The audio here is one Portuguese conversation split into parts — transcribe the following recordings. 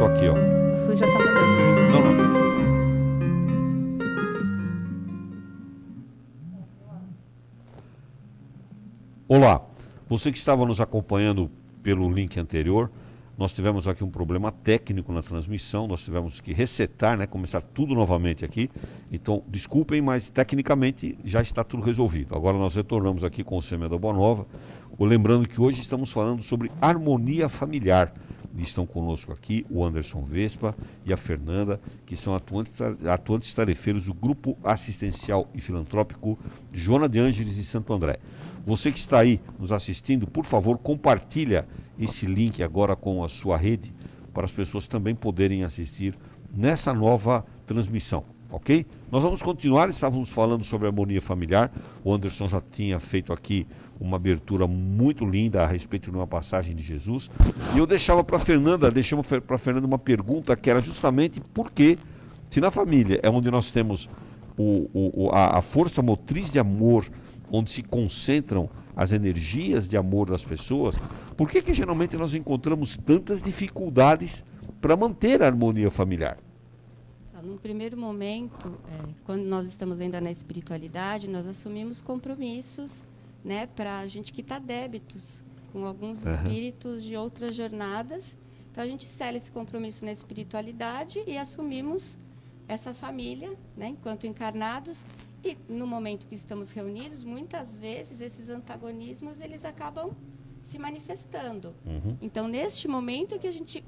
Aqui, ó. O Sul já tá mandando. Não, não. Olá, você que estava nos acompanhando pelo link anterior, nós tivemos aqui um problema técnico na transmissão, nós tivemos que resetar, né, começar tudo novamente aqui. Então, desculpem, mas tecnicamente já está tudo resolvido. Agora nós retornamos aqui com o Sêmen da Boa Nova, lembrando que hoje estamos falando sobre harmonia familiar. E estão conosco aqui o Anderson Vespa e a Fernanda, que são atuantes tarefeiros do Grupo Assistencial e Filantrópico Joana de Ângeles e Santo André. Você que está aí nos assistindo, por favor, compartilha esse link agora com a sua rede, para as pessoas também poderem assistir nessa nova transmissão, ok? Nós vamos continuar, estávamos falando sobre harmonia familiar, o Anderson já tinha feito aqui uma abertura muito linda a respeito de uma passagem de Jesus, e eu deixava para a Fernanda, uma pergunta que era justamente por que, se na família é onde nós temos a força motriz de amor, onde se concentram as energias de amor das pessoas, por que geralmente nós encontramos tantas dificuldades para manter a harmonia familiar? No primeiro momento, quando nós estamos ainda na espiritualidade, nós assumimos compromissos, né, para a gente quitar débitos com alguns espíritos de outras jornadas. Então, a gente sela esse compromisso na espiritualidade e assumimos essa família, né, enquanto encarnados. E, no momento que estamos reunidos, muitas vezes, esses antagonismos eles acabam se manifestando. Então, neste momento que a gente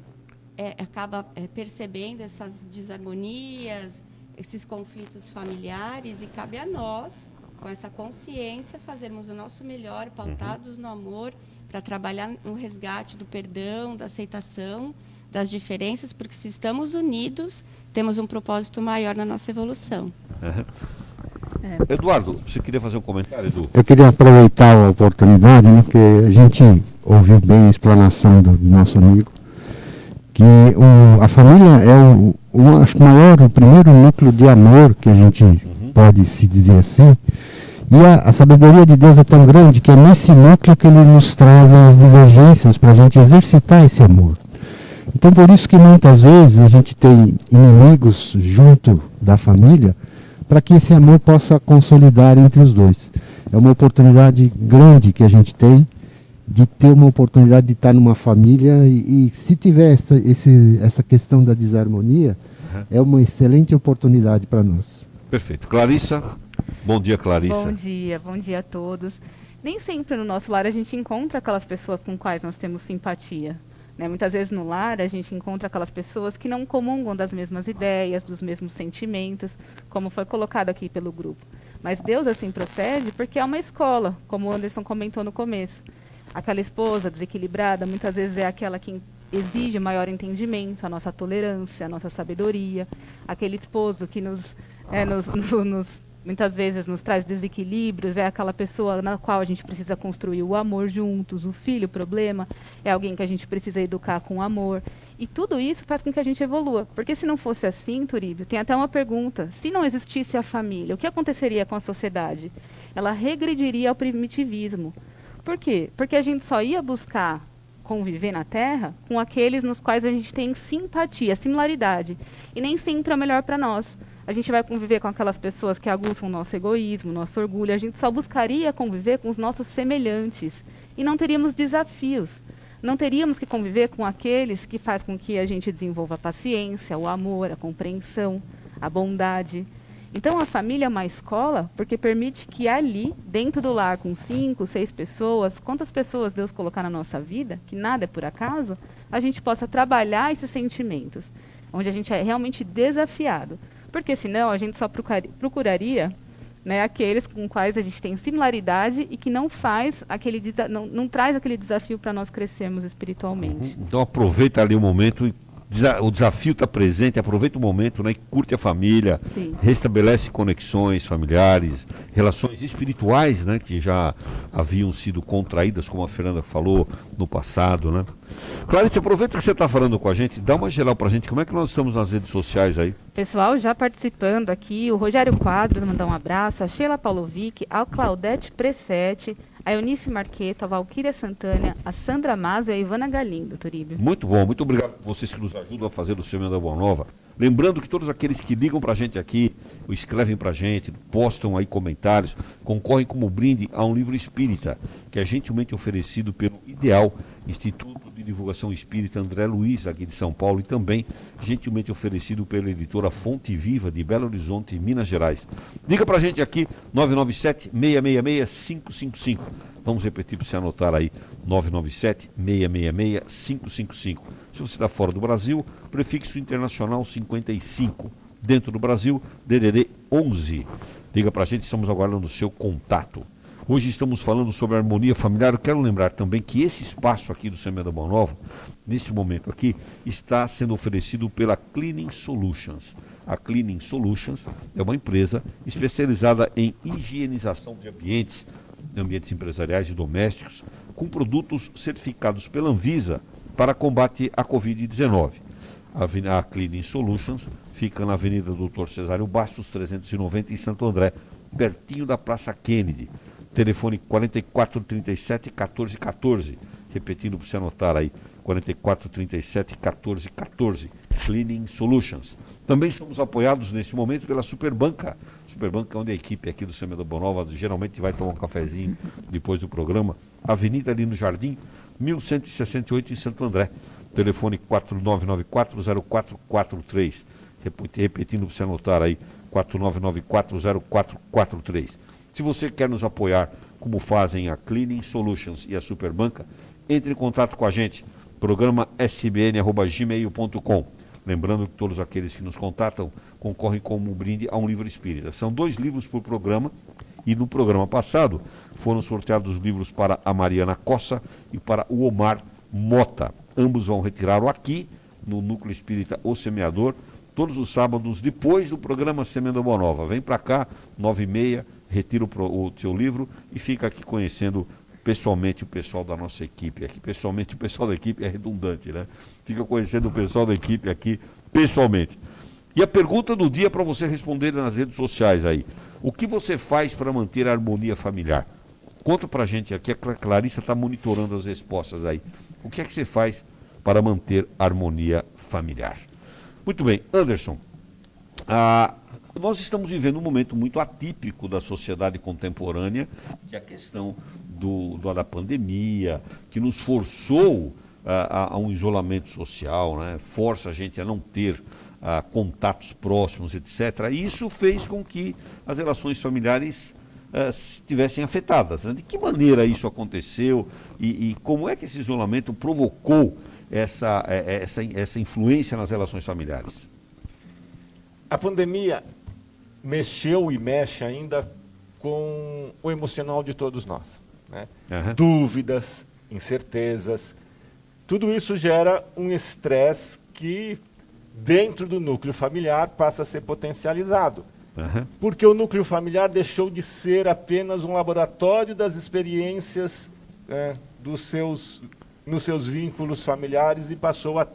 acaba percebendo essas desarmonias, esses conflitos familiares e cabe a nós, com essa consciência, fazermos o nosso melhor, pautados no amor, para trabalhar no resgate do perdão, da aceitação, das diferenças, porque se estamos unidos, temos um propósito maior na nossa evolução. Eduardo, você queria fazer um comentário, Edu? Eu queria aproveitar a oportunidade, né, porque a gente ouviu bem a explanação do nosso amigo, que a família é acho que o primeiro núcleo de amor que a gente pode se dizer assim, e a sabedoria de Deus é tão grande que é nesse núcleo que Ele nos traz as divergências para a gente exercitar esse amor. Então por isso que muitas vezes a gente tem inimigos junto da família, para que esse amor possa consolidar entre os dois. É uma oportunidade grande que a gente tem de ter uma oportunidade de estar numa família e se tiver essa questão da desarmonia, é uma excelente oportunidade para nós. Perfeito. Clarissa? Bom dia, Clarissa. Bom dia a todos. Nem sempre no nosso lar a gente encontra aquelas pessoas com quais nós temos simpatia. Né? Muitas vezes no lar a gente encontra aquelas pessoas que não comungam das mesmas ideias, dos mesmos sentimentos, como foi colocado aqui pelo grupo. Mas Deus assim procede porque é uma escola, como o Anderson comentou no começo. Aquela esposa desequilibrada muitas vezes é aquela que exige maior entendimento, a nossa tolerância, a nossa sabedoria. Aquele esposo que muitas vezes nos traz desequilíbrios, é aquela pessoa na qual a gente precisa construir o amor juntos. O filho, o problema, é alguém que a gente precisa educar com amor. E tudo isso faz com que a gente evolua. Porque se não fosse assim, Turíbio, tem até uma pergunta. Se não existisse a família, o que aconteceria com a sociedade? Ela regrediria ao primitivismo. Por quê? Porque a gente só ia buscar conviver na Terra com aqueles nos quais a gente tem simpatia, similaridade. E nem sempre é o melhor para nós. A gente vai conviver com aquelas pessoas que aguçam o nosso egoísmo, nosso orgulho. A gente só buscaria conviver com os nossos semelhantes. E não teríamos desafios. Não teríamos que conviver com aqueles que fazem com que a gente desenvolva a paciência, o amor, a compreensão, a bondade. Então a família é uma escola porque permite que ali, dentro do lar, com 5, 6 pessoas, quantas pessoas Deus colocar na nossa vida, que nada é por acaso, a gente possa trabalhar esses sentimentos, onde a gente é realmente desafiado. Porque senão a gente só procuraria, né, aqueles com quais a gente tem similaridade e que não faz não traz aquele desafio para nós crescermos espiritualmente. Então aproveita ali o momento, o desafio está presente, aproveita o momento, né, e curte a família. Sim. Restabelece conexões familiares, relações espirituais, né, que já haviam sido contraídas, como a Fernanda falou no passado, né? Clarice, aproveita que você está falando com a gente, dá uma geral para a gente, como é que nós estamos nas redes sociais aí? Pessoal, já participando aqui, o Rogério Quadros mandar um abraço, a Sheila Paulovic, a Claudete Pressetti, a Eunice Marqueto, a Valquíria Santana, a Sandra Mazo e a Ivana Galindo, Turíbio. Muito bom, muito obrigado por vocês que nos ajudam a fazer o Semana da Boa Nova. Lembrando que todos aqueles que ligam para a gente aqui, ou escrevem para a gente, postam aí comentários, concorrem como brinde a um livro espírita, que é gentilmente oferecido pelo IDEAL, Instituto de Divulgação Espírita André Luiz, aqui de São Paulo, e também gentilmente oferecido pela editora Fonte Viva, de Belo Horizonte, Minas Gerais. Liga para a gente aqui, 997-666-555. Vamos repetir para você anotar aí, 997-666-555. Se você está fora do Brasil, prefixo internacional 55. Dentro do Brasil, DDD 11. Liga para a gente, estamos aguardando o seu contato. Hoje estamos falando sobre harmonia familiar. Eu quero lembrar também que esse espaço aqui do Semana da Boa Nova, nesse momento aqui, está sendo oferecido pela Cleaning Solutions. A Cleaning Solutions é uma empresa especializada em higienização de ambientes empresariais e domésticos, com produtos certificados pela Anvisa para combate à Covid-19. A Cleaning Solutions fica na Avenida Doutor Cesário Bastos, 390, em Santo André, pertinho da Praça Kennedy. Telefone 4437-1414. Repetindo para você anotar aí, 4437-1414. Cleaning Solutions. Também somos apoiados nesse momento pela Superbanca. Superbanca é onde a equipe aqui do Semana da Boa Nova geralmente vai tomar um cafezinho depois do programa. Avenida ali no Jardim, 1168 em Santo André. Telefone 4994-0443. Repetindo para você anotar aí, 4994-0443. Se você quer nos apoiar, como fazem a Cleaning Solutions e a Superbanca, entre em contato com a gente. Programa sbn@gmail.com. Lembrando que todos aqueles que nos contatam concorrem como um brinde a um livro espírita. São 2 livros por programa, e no programa passado foram sorteados os livros para a Mariana Cossa e para o Omar Mota. Ambos vão retirá-lo aqui no Núcleo Espírita O Semeador, todos os sábados depois do programa Semeando a Boa Nova. Vem para cá, 9h30, retira o seu livro e fica aqui conhecendo pessoalmente o pessoal da nossa equipe aqui. Pessoalmente, o pessoal da equipe é redundante, né? Fica conhecendo o pessoal da equipe aqui pessoalmente. E a pergunta do dia para você responder nas redes sociais aí. O que você faz para manter a harmonia familiar? Conta para a gente aqui, a Clarissa está monitorando as respostas aí. O que é que você faz para manter a harmonia familiar? Muito bem, Anderson, nós estamos vivendo um momento muito atípico da sociedade contemporânea, que é a questão da pandemia, que nos forçou a um isolamento social, né? Força a gente a não ter contatos próximos, etc. E isso fez com que as relações familiares estivessem afetadas, né? De que maneira isso aconteceu e como é que esse isolamento provocou essa influência nas relações familiares? A pandemia mexeu e mexe ainda com o emocional de todos nós, né? Uhum. Dúvidas, incertezas, tudo isso gera um estresse que dentro do núcleo familiar passa a ser potencializado. Uhum. Porque o núcleo familiar deixou de ser apenas um laboratório das experiências nos seus vínculos familiares e passou a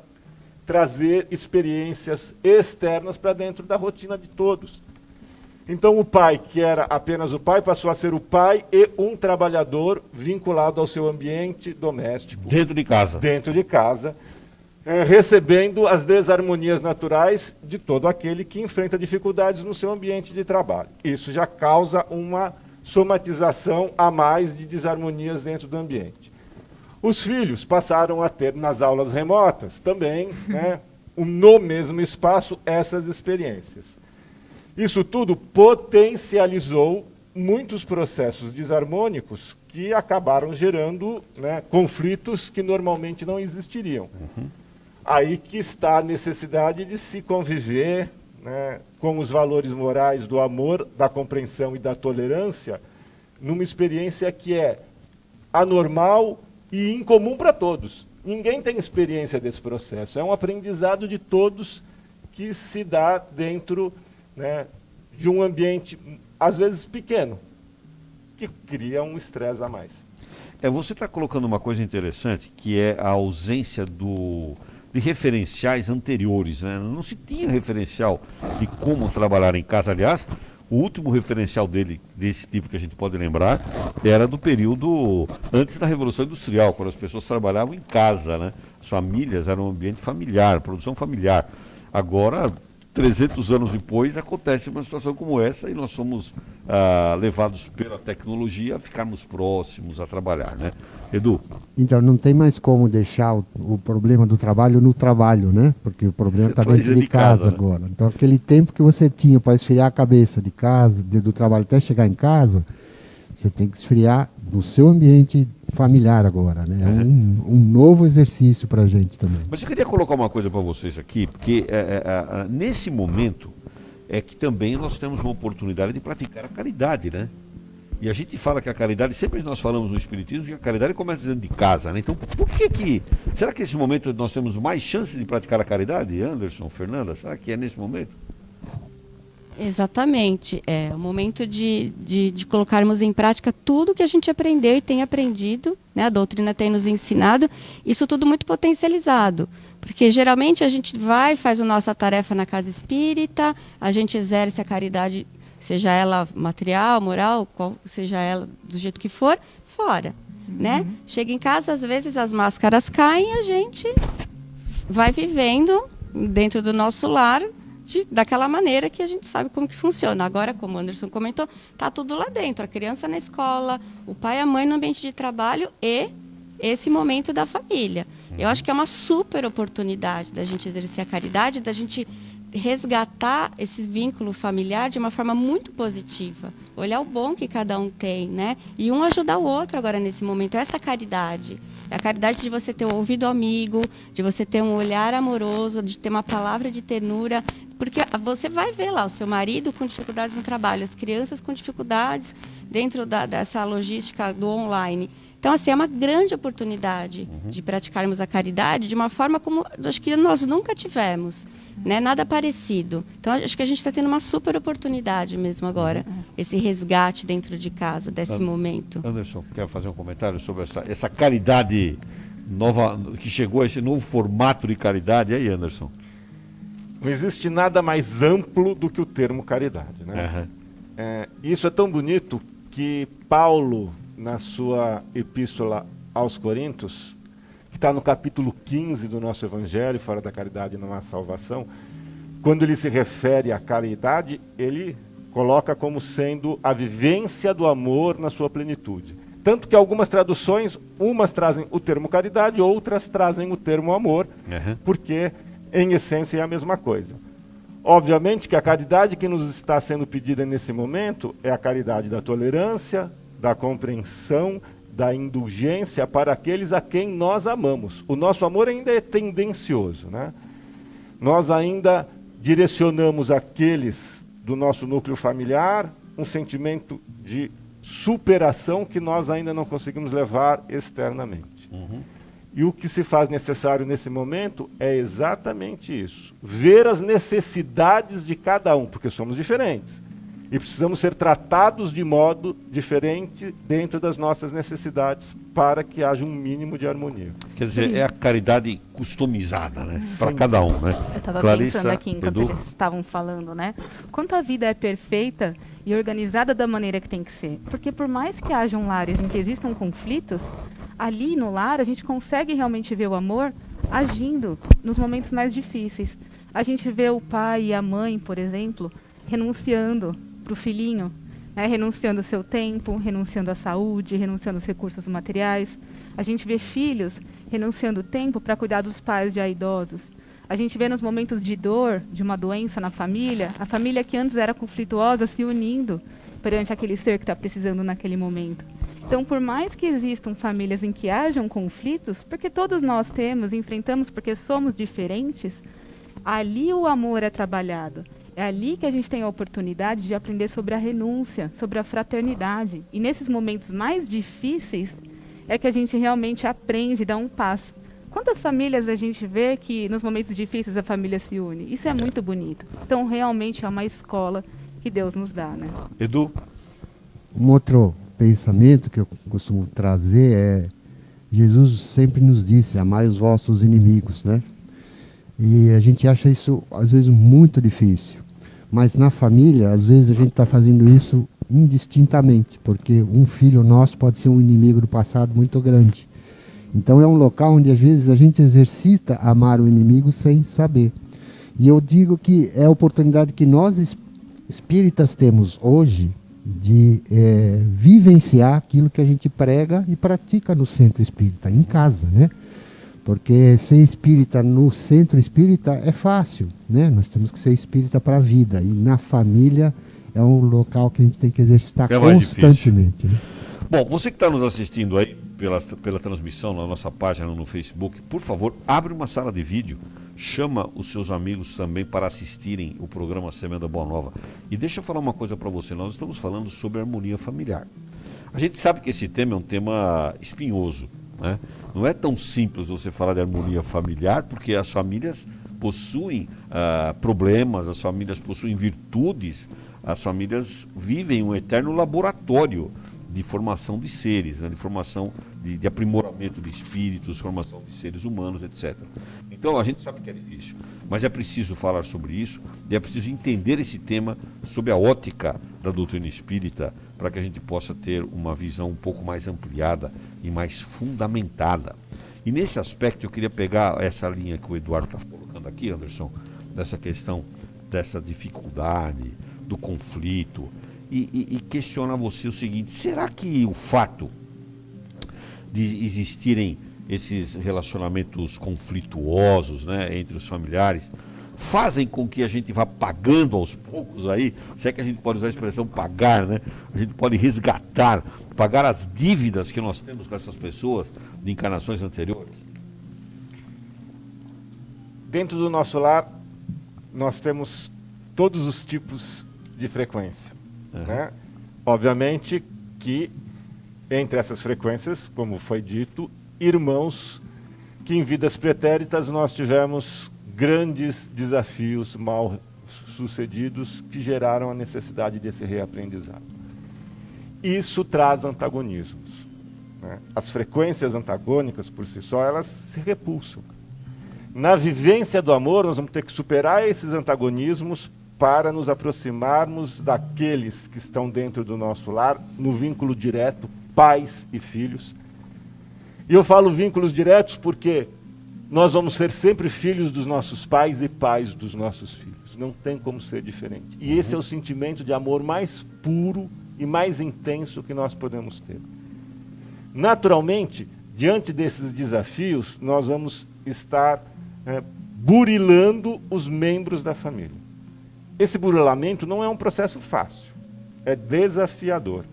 trazer experiências externas para dentro da rotina de todos. Então o pai, que era apenas o pai, passou a ser o pai e um trabalhador vinculado ao seu ambiente doméstico. Dentro de casa. Dentro de casa, recebendo as desarmonias naturais de todo aquele que enfrenta dificuldades no seu ambiente de trabalho. Isso já causa uma somatização a mais de desarmonias dentro do ambiente. Os filhos passaram a ter nas aulas remotas também, no mesmo espaço, essas experiências. Isso tudo potencializou muitos processos desarmônicos que acabaram gerando conflitos que normalmente não existiriam. Uhum. Aí que está a necessidade de se conviver com os valores morais do amor, da compreensão e da tolerância, numa experiência que é anormal e incomum para todos. Ninguém tem experiência desse processo. É um aprendizado de todos que se dá dentro de um ambiente, às vezes pequeno, que cria um estresse a mais. Você está colocando uma coisa interessante, que é a ausência de referenciais anteriores, né? Não se tinha referencial de como trabalhar em casa. Aliás, o último referencial desse tipo que a gente pode lembrar era do período antes da Revolução Industrial, quando as pessoas trabalhavam em casa, né? As famílias eram um ambiente familiar, produção familiar. Agora, 300 anos depois, acontece uma situação como essa e nós somos levados pela tecnologia a ficarmos próximos, a trabalhar, né? Edu? Então, não tem mais como deixar o problema do trabalho no trabalho, né? Porque o problema está dentro de casa agora. Então, aquele tempo que você tinha para esfriar a cabeça de casa, do trabalho até chegar em casa, você tem que esfriar no seu ambiente familiar agora, né? É um novo exercício para a gente também. Mas eu queria colocar uma coisa para vocês aqui, porque nesse momento é que também nós temos uma oportunidade de praticar a caridade, né? E a gente fala que a caridade, sempre nós falamos no Espiritismo, que a caridade começa dentro de casa, né? Então, será que nesse momento nós temos mais chances de praticar a caridade, Anderson, Fernanda? Será que é nesse momento? Exatamente. É o momento de colocarmos em prática tudo que a gente aprendeu e tem aprendido, né? A doutrina tem nos ensinado, isso tudo muito potencializado. Porque geralmente a gente faz a nossa tarefa na casa espírita, a gente exerce a caridade, seja ela material, moral, seja ela do jeito que for, fora. Né? Chega em casa, às vezes as máscaras caem e a gente vai vivendo dentro do nosso lar daquela maneira que a gente sabe como que funciona. Agora, como o Anderson comentou, está tudo lá dentro. A criança na escola, o pai e a mãe no ambiente de trabalho e esse momento da família. Eu acho que é uma super oportunidade da gente exercer a caridade, da gente resgatar esse vínculo familiar de uma forma muito positiva. Olhar o bom que cada um tem, né? E um ajudar o outro agora nesse momento. Essa caridade. É a caridade de você ter um ouvido amigo, de você ter um olhar amoroso, de ter uma palavra de ternura. Porque você vai ver lá o seu marido com dificuldades no trabalho, as crianças com dificuldades dentro dessa logística do online. Então, assim, é uma grande oportunidade de praticarmos a caridade de uma forma como acho que nós nunca tivemos, né? Nada parecido. Então, acho que a gente está tendo uma super oportunidade mesmo agora, esse resgate dentro de casa, desse momento. Anderson, quer fazer um comentário sobre essa caridade nova, que chegou a esse novo formato de caridade? E aí, Anderson? Não existe nada mais amplo do que o termo caridade, né? Isso é tão bonito que Paulo, na sua epístola aos Coríntios, que está no capítulo 15 do nosso Evangelho, fora da caridade não há salvação, quando ele se refere à caridade, ele coloca como sendo a vivência do amor na sua plenitude. Tanto que algumas traduções, umas trazem o termo caridade, outras trazem o termo amor, porque em essência é a mesma coisa. Obviamente que a caridade que nos está sendo pedida nesse momento é a caridade da tolerância, da compreensão, da indulgência para aqueles a quem nós amamos. O nosso amor ainda é tendencioso, né? Nós ainda direcionamos àqueles do nosso núcleo familiar um sentimento de superação que nós ainda não conseguimos levar externamente. E o que se faz necessário nesse momento é exatamente isso. Ver as necessidades de cada um, porque somos diferentes. E precisamos ser tratados de modo diferente dentro das nossas necessidades para que haja um mínimo de harmonia. Quer dizer, é a caridade customizada, né? Para cada um, né? Eu estava Clarissa, pensando aqui enquanto Edu? eles estavam falando, né? Quanto a vida é perfeita e organizada da maneira que tem que ser. Porque por mais que hajam lares em que existam conflitos, ali no lar a gente consegue realmente ver o amor agindo nos momentos mais difíceis. A gente vê o pai e a mãe, por exemplo, renunciando para o filhinho, né? Renunciando o seu tempo, renunciando à saúde, renunciando aos recursos materiais. A gente vê filhos renunciando o tempo para cuidar dos pais já idosos. A gente vê nos momentos de dor, de uma doença na família, a família que antes era conflituosa se unindo perante aquele ser que está precisando naquele momento. Então, por mais que existam famílias em que hajam conflitos, porque todos nós temos, enfrentamos porque somos diferentes, ali o amor é trabalhado. É ali que a gente tem a oportunidade de aprender sobre a renúncia, sobre a fraternidade. E nesses momentos mais difíceis é que a gente realmente aprende, dá um passo. Quantas famílias a gente vê que nos momentos difíceis a família se une? Isso é muito bonito. Então, realmente é uma escola que Deus nos dá, né? Edu? Um outro pensamento que eu costumo trazer é: Jesus sempre nos disse, amai os vossos inimigos, né? E a gente acha isso, às vezes, muito difícil. Mas na família, às vezes, a gente está fazendo isso indistintamente, porque um filho nosso pode ser um inimigo do passado muito grande. Então é um local onde, às vezes, a gente exercita amar o inimigo sem saber. E eu digo que é a oportunidade que nós, espíritas, temos hoje de vivenciar aquilo que a gente prega e pratica no centro espírita, em casa, né? Porque ser espírita no centro espírita é fácil, né? Nós temos que ser espírita para a vida. E na família é um local que a gente tem que exercitar constantemente. Né? Bom, você que está nos assistindo aí pela transmissão na nossa página no Facebook, por favor, abre uma sala de vídeo, chama os seus amigos também para assistirem o programa Semeando a Boa Nova. E deixa eu falar uma coisa para você, nós estamos falando sobre harmonia familiar. A gente sabe que esse tema é um tema espinhoso, né? Não é tão simples você falar de harmonia familiar, porque as famílias possuem problemas, as famílias possuem virtudes, as famílias vivem um eterno laboratório de formação de seres, né? De formação de aprimoramento de espíritos, formação de seres humanos, etc. Então a gente sabe que é difícil, mas é preciso falar sobre isso e é preciso entender esse tema sob a ótica da doutrina espírita, para que a gente possa ter uma visão um pouco mais ampliada e mais fundamentada. E nesse aspecto eu queria pegar essa linha que o Eduardo está colocando aqui, Anderson, dessa questão dessa dificuldade, do conflito, e questionar você o seguinte: será que o fato de existirem esses relacionamentos conflituosos, né, entre os familiares fazem com que a gente vá pagando aos poucos aí, se é que a gente pode usar a expressão pagar, né? A gente pode resgatar, pagar as dívidas que nós temos com essas pessoas de encarnações anteriores? Dentro do nosso lar, nós temos todos os tipos de frequência. Né? Obviamente que entre essas frequências, como foi dito, irmãos que em vidas pretéritas nós tivemos grandes desafios mal sucedidos que geraram a necessidade desse reaprendizado. Isso traz antagonismos. Né? As frequências antagônicas, por si só, elas se repulsam. Na vivência do amor, nós vamos ter que superar esses antagonismos para nos aproximarmos daqueles que estão dentro do nosso lar, no vínculo direto, pais e filhos. E eu falo vínculos diretos porque nós vamos ser sempre filhos dos nossos pais e pais dos nossos filhos. Não tem como ser diferente. E esse é o sentimento de amor mais puro e mais intenso que nós podemos ter. Naturalmente, diante desses desafios, nós vamos estar burilando os membros da família. Esse burilamento não é um processo fácil, é desafiador.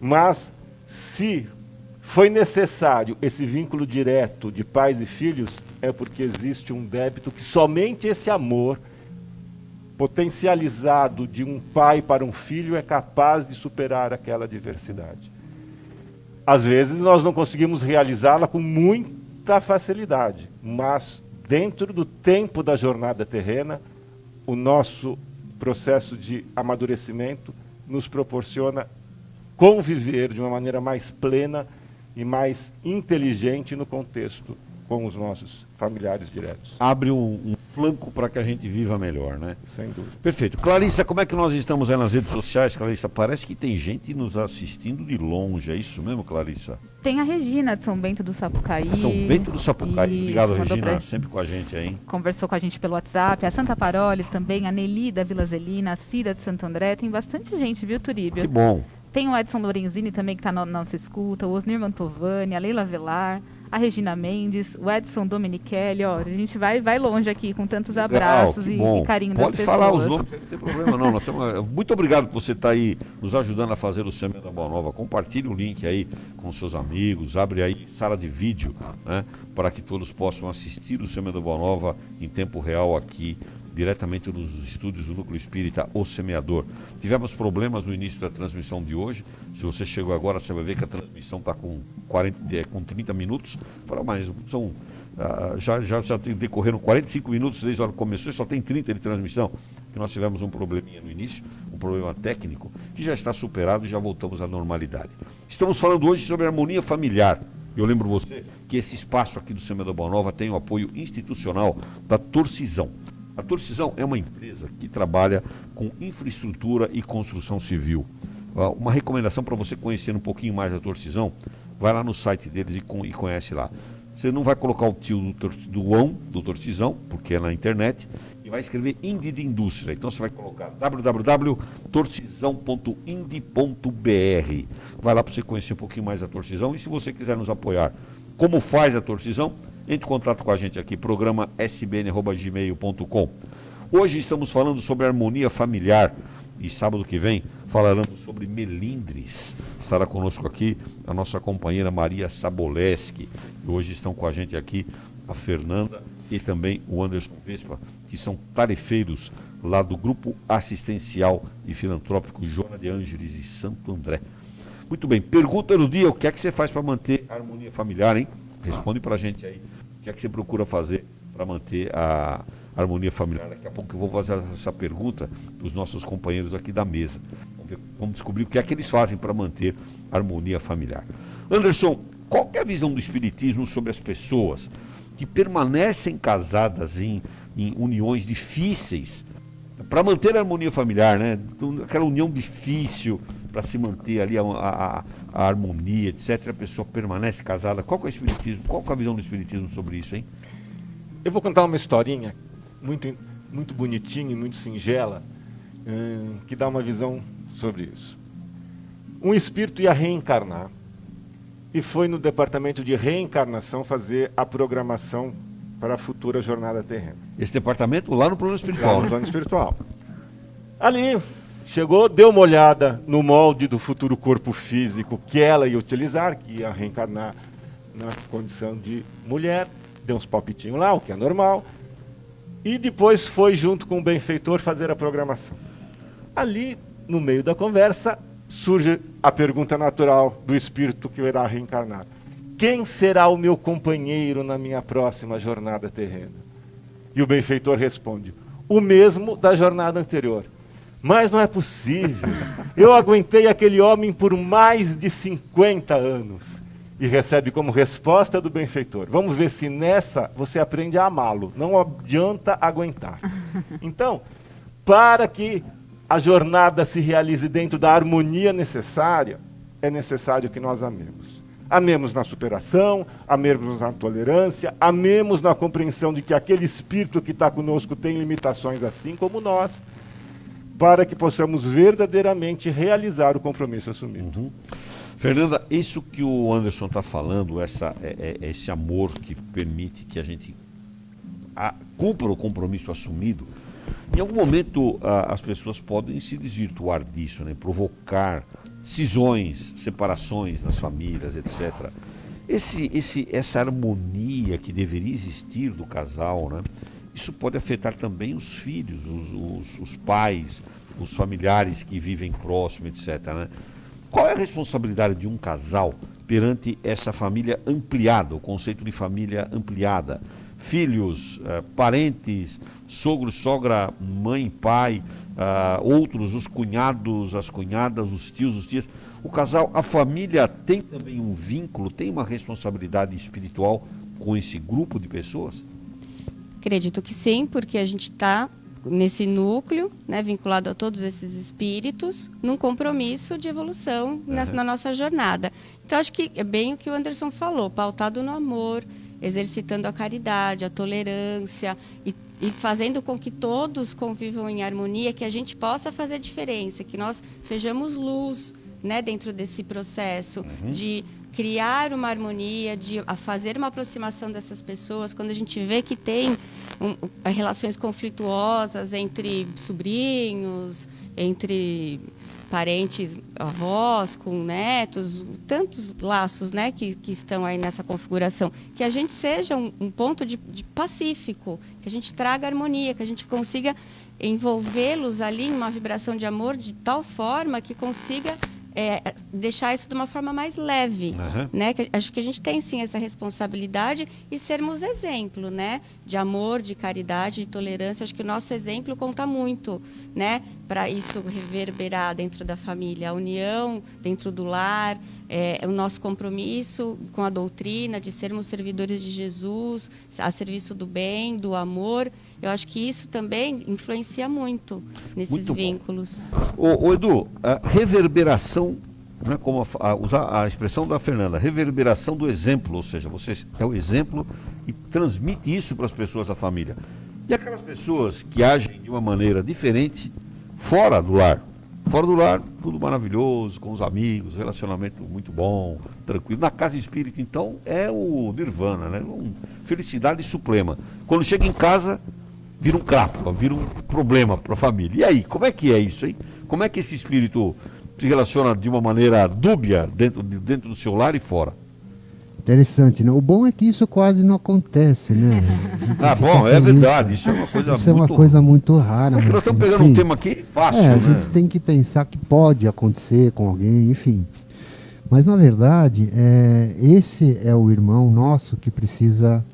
Mas, se foi necessário esse vínculo direto de pais e filhos, é porque existe um débito que somente esse amor potencializado de um pai para um filho é capaz de superar aquela adversidade. Às vezes nós não conseguimos realizá-la com muita facilidade, mas dentro do tempo da jornada terrena, o nosso processo de amadurecimento nos proporciona conviver de uma maneira mais plena e mais inteligente no contexto com os nossos familiares diretos. Abre um flanco para que a gente viva melhor, né? Sem dúvida. Perfeito. Clarissa, como é que nós estamos aí nas redes sociais, Clarissa? Parece que tem gente nos assistindo de longe, é isso mesmo, Clarissa? Tem a Regina de São Bento do Sapucaí. São Bento do Sapucaí. Isso, Obrigado, Regina, sempre com a gente aí, hein? Conversou com a gente pelo WhatsApp. A Santa Paroles também, a Nelly da Vila Zelina, a Cida de Santo André. Tem bastante gente, viu, Turíbio? Que bom. Tem o Edson Lorenzini também, que está na nossa escuta, o Osnir Mantovani, a Leila Velar, a Regina Mendes, o Edson Domenichelli. Ó, a gente vai longe aqui com tantos abraços e carinho das pessoas. Pode falar os nomes, não tem problema não. Nós temos, muito obrigado por você estar aí nos ajudando a fazer o Semana da Boa Nova. Compartilhe o link aí com seus amigos, abre aí sala de vídeo, né, para que todos possam assistir o Semana da Boa Nova em tempo real aqui, diretamente nos estúdios do Núcleo Espírita O Semeador. Tivemos problemas no início da transmissão de hoje. Se você chegou agora, você vai ver que a transmissão está com 30 minutos. Fala, mas são, já decorreram 45 minutos desde a hora que começou e só tem 30 de transmissão. Porque nós tivemos um probleminha no início, um problema técnico, que já está superado e já voltamos à normalidade. Estamos falando hoje sobre harmonia familiar. Eu lembro você que esse espaço aqui do Semana da Boa Nova tem o apoio institucional da Torcisão. A Torcisão é uma empresa que trabalha com infraestrutura e construção civil. Uma recomendação para você conhecer um pouquinho mais da Torcisão, vai lá no site deles e conhece lá. Você não vai colocar o tio do Torcisão, porque é na internet, e vai escrever Indie de Indústria. Então você vai colocar www.torcisão.ind.br. Vai lá para você conhecer um pouquinho mais da Torcisão. E se você quiser nos apoiar, como faz a Torcisão, entre em contato com a gente aqui, programa sbn@gmail.com. Hoje estamos falando sobre harmonia familiar e sábado que vem falaremos sobre melindres. Estará conosco aqui a nossa companheira Maria Saboleski. Hoje estão com a gente aqui a Fernanda e também o Anderson Vespa, que são tarefeiros lá do Grupo Assistencial e Filantrópico Joana de Ângeles e Santo André. Muito bem, pergunta do dia, o que é que você faz para manter a harmonia familiar, hein? Responde para a gente aí. O que é que você procura fazer para manter a harmonia familiar? Daqui a pouco eu vou fazer essa pergunta para os nossos companheiros aqui da mesa. Vamos descobrir o que é que eles fazem para manter a harmonia familiar. Anderson, qual é a visão do Espiritismo sobre as pessoas que permanecem casadas em uniões difíceis para manter a harmonia familiar, né? Aquela união difícil para se manter ali a harmonia, etc. A pessoa permanece casada. Qual que é o Espiritismo? Qual que é a visão do Espiritismo sobre isso, hein? Eu vou contar uma historinha muito bonitinha e muito singela, que dá uma visão sobre isso. Um espírito ia reencarnar e foi no departamento de reencarnação fazer a programação para a futura jornada terrena. Esse departamento lá no plano espiritual. No Né? plano espiritual. Ali, chegou, deu uma olhada no molde do futuro corpo físico que ela ia utilizar, que ia reencarnar na condição de mulher, deu uns palpitinhos lá, o que é normal, e depois foi junto com o benfeitor fazer a programação. Ali, no meio da conversa, surge a pergunta natural do espírito que irá reencarnar. Quem será o meu companheiro na minha próxima jornada terrena? E o benfeitor responde, o mesmo da jornada anterior. Mas não é possível. Eu aguentei aquele homem por mais de 50 anos. E recebe como resposta do benfeitor. Vamos ver se nessa você aprende a amá-lo. Não adianta aguentar. Então, para que a jornada se realize dentro da harmonia necessária, é necessário que nós amemos. Amemos na superação, amemos na tolerância, amemos na compreensão de que aquele espírito que está conosco tem limitações assim como nós, para que possamos verdadeiramente realizar o compromisso assumido. Uhum. Fernanda, isso que o Anderson está falando, esse amor que permite que a gente cumpra o compromisso assumido, em algum momento as pessoas podem se desvirtuar disso, né? Provocar cisões, separações nas famílias, etc. Essa harmonia que deveria existir do casal, né? Isso pode afetar também os filhos, os pais, os familiares que vivem próximo, etc. Né? Qual é a responsabilidade de um casal perante essa família ampliada, o conceito de família ampliada? Filhos, parentes, sogro, sogra, mãe, pai, outros, os cunhados, as cunhadas, os tios, os tias. O casal, a família tem também um vínculo, tem uma responsabilidade espiritual com esse grupo de pessoas? Acredito que sim, porque a gente está nesse núcleo, né, vinculado a todos esses espíritos, num compromisso de evolução na nossa jornada. Então, acho que é bem o que o Anderson falou, pautado no amor, exercitando a caridade, a tolerância e fazendo com que todos convivam em harmonia, que a gente possa fazer diferença, que nós sejamos luz, né, dentro desse processo de criar uma harmonia, de fazer uma aproximação dessas pessoas. Quando a gente vê que tem relações conflituosas entre sobrinhos, entre parentes, avós, com netos, tantos laços, né, que estão aí nessa configuração, que a gente seja um ponto de pacífico, que a gente traga harmonia, que a gente consiga envolvê-los ali em uma vibração de amor de tal forma que consiga deixar isso de uma forma mais leve, né? Acho que a gente tem sim essa responsabilidade e sermos exemplo, né? De amor, de caridade, de tolerância. Acho que o nosso exemplo conta muito, né? Para isso reverberar dentro da família, a união dentro do lar, o nosso compromisso com a doutrina de sermos servidores de Jesus, a serviço do bem, do amor. Eu acho que isso também influencia muito nesses muito vínculos. Ô Edu, a reverberação, né, como usar a expressão da Fernanda, reverberação do exemplo, ou seja, você é o exemplo e transmite isso para as pessoas da família. E aquelas pessoas que agem de uma maneira diferente fora do lar? Fora do lar, tudo maravilhoso, com os amigos, relacionamento muito bom, tranquilo. Na casa espírita, então, é o nirvana, né? Felicidade suprema. Quando chega em casa, vira um crapa, vira um problema para a família. E aí, como é que é isso, hein? Como é que esse espírito se relaciona de uma maneira dúbia dentro do seu lar e fora? Interessante, né? O bom é que isso quase não acontece, né? Bom, é verdade, isso é uma coisa isso é uma coisa muito rara. É que nós estamos pegando um tema aqui fácil, a né? gente tem que pensar que pode acontecer com alguém, enfim. Mas, na verdade, esse é o irmão nosso que precisa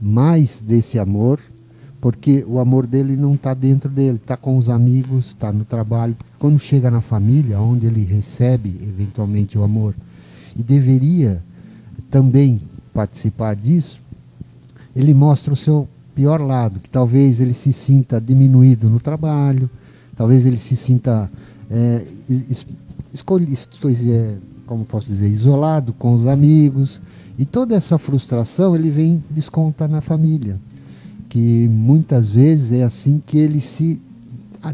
mais desse amor, porque o amor dele não está dentro dele, está com os amigos, está no trabalho. Porque quando chega na família, onde ele recebe, eventualmente, o amor, e deveria também participar disso, ele mostra o seu pior lado, que talvez ele se sinta diminuído no trabalho, talvez ele se sinta como posso dizer, isolado com os amigos, e toda essa frustração ele vem descontar na família, que muitas vezes é assim que ele se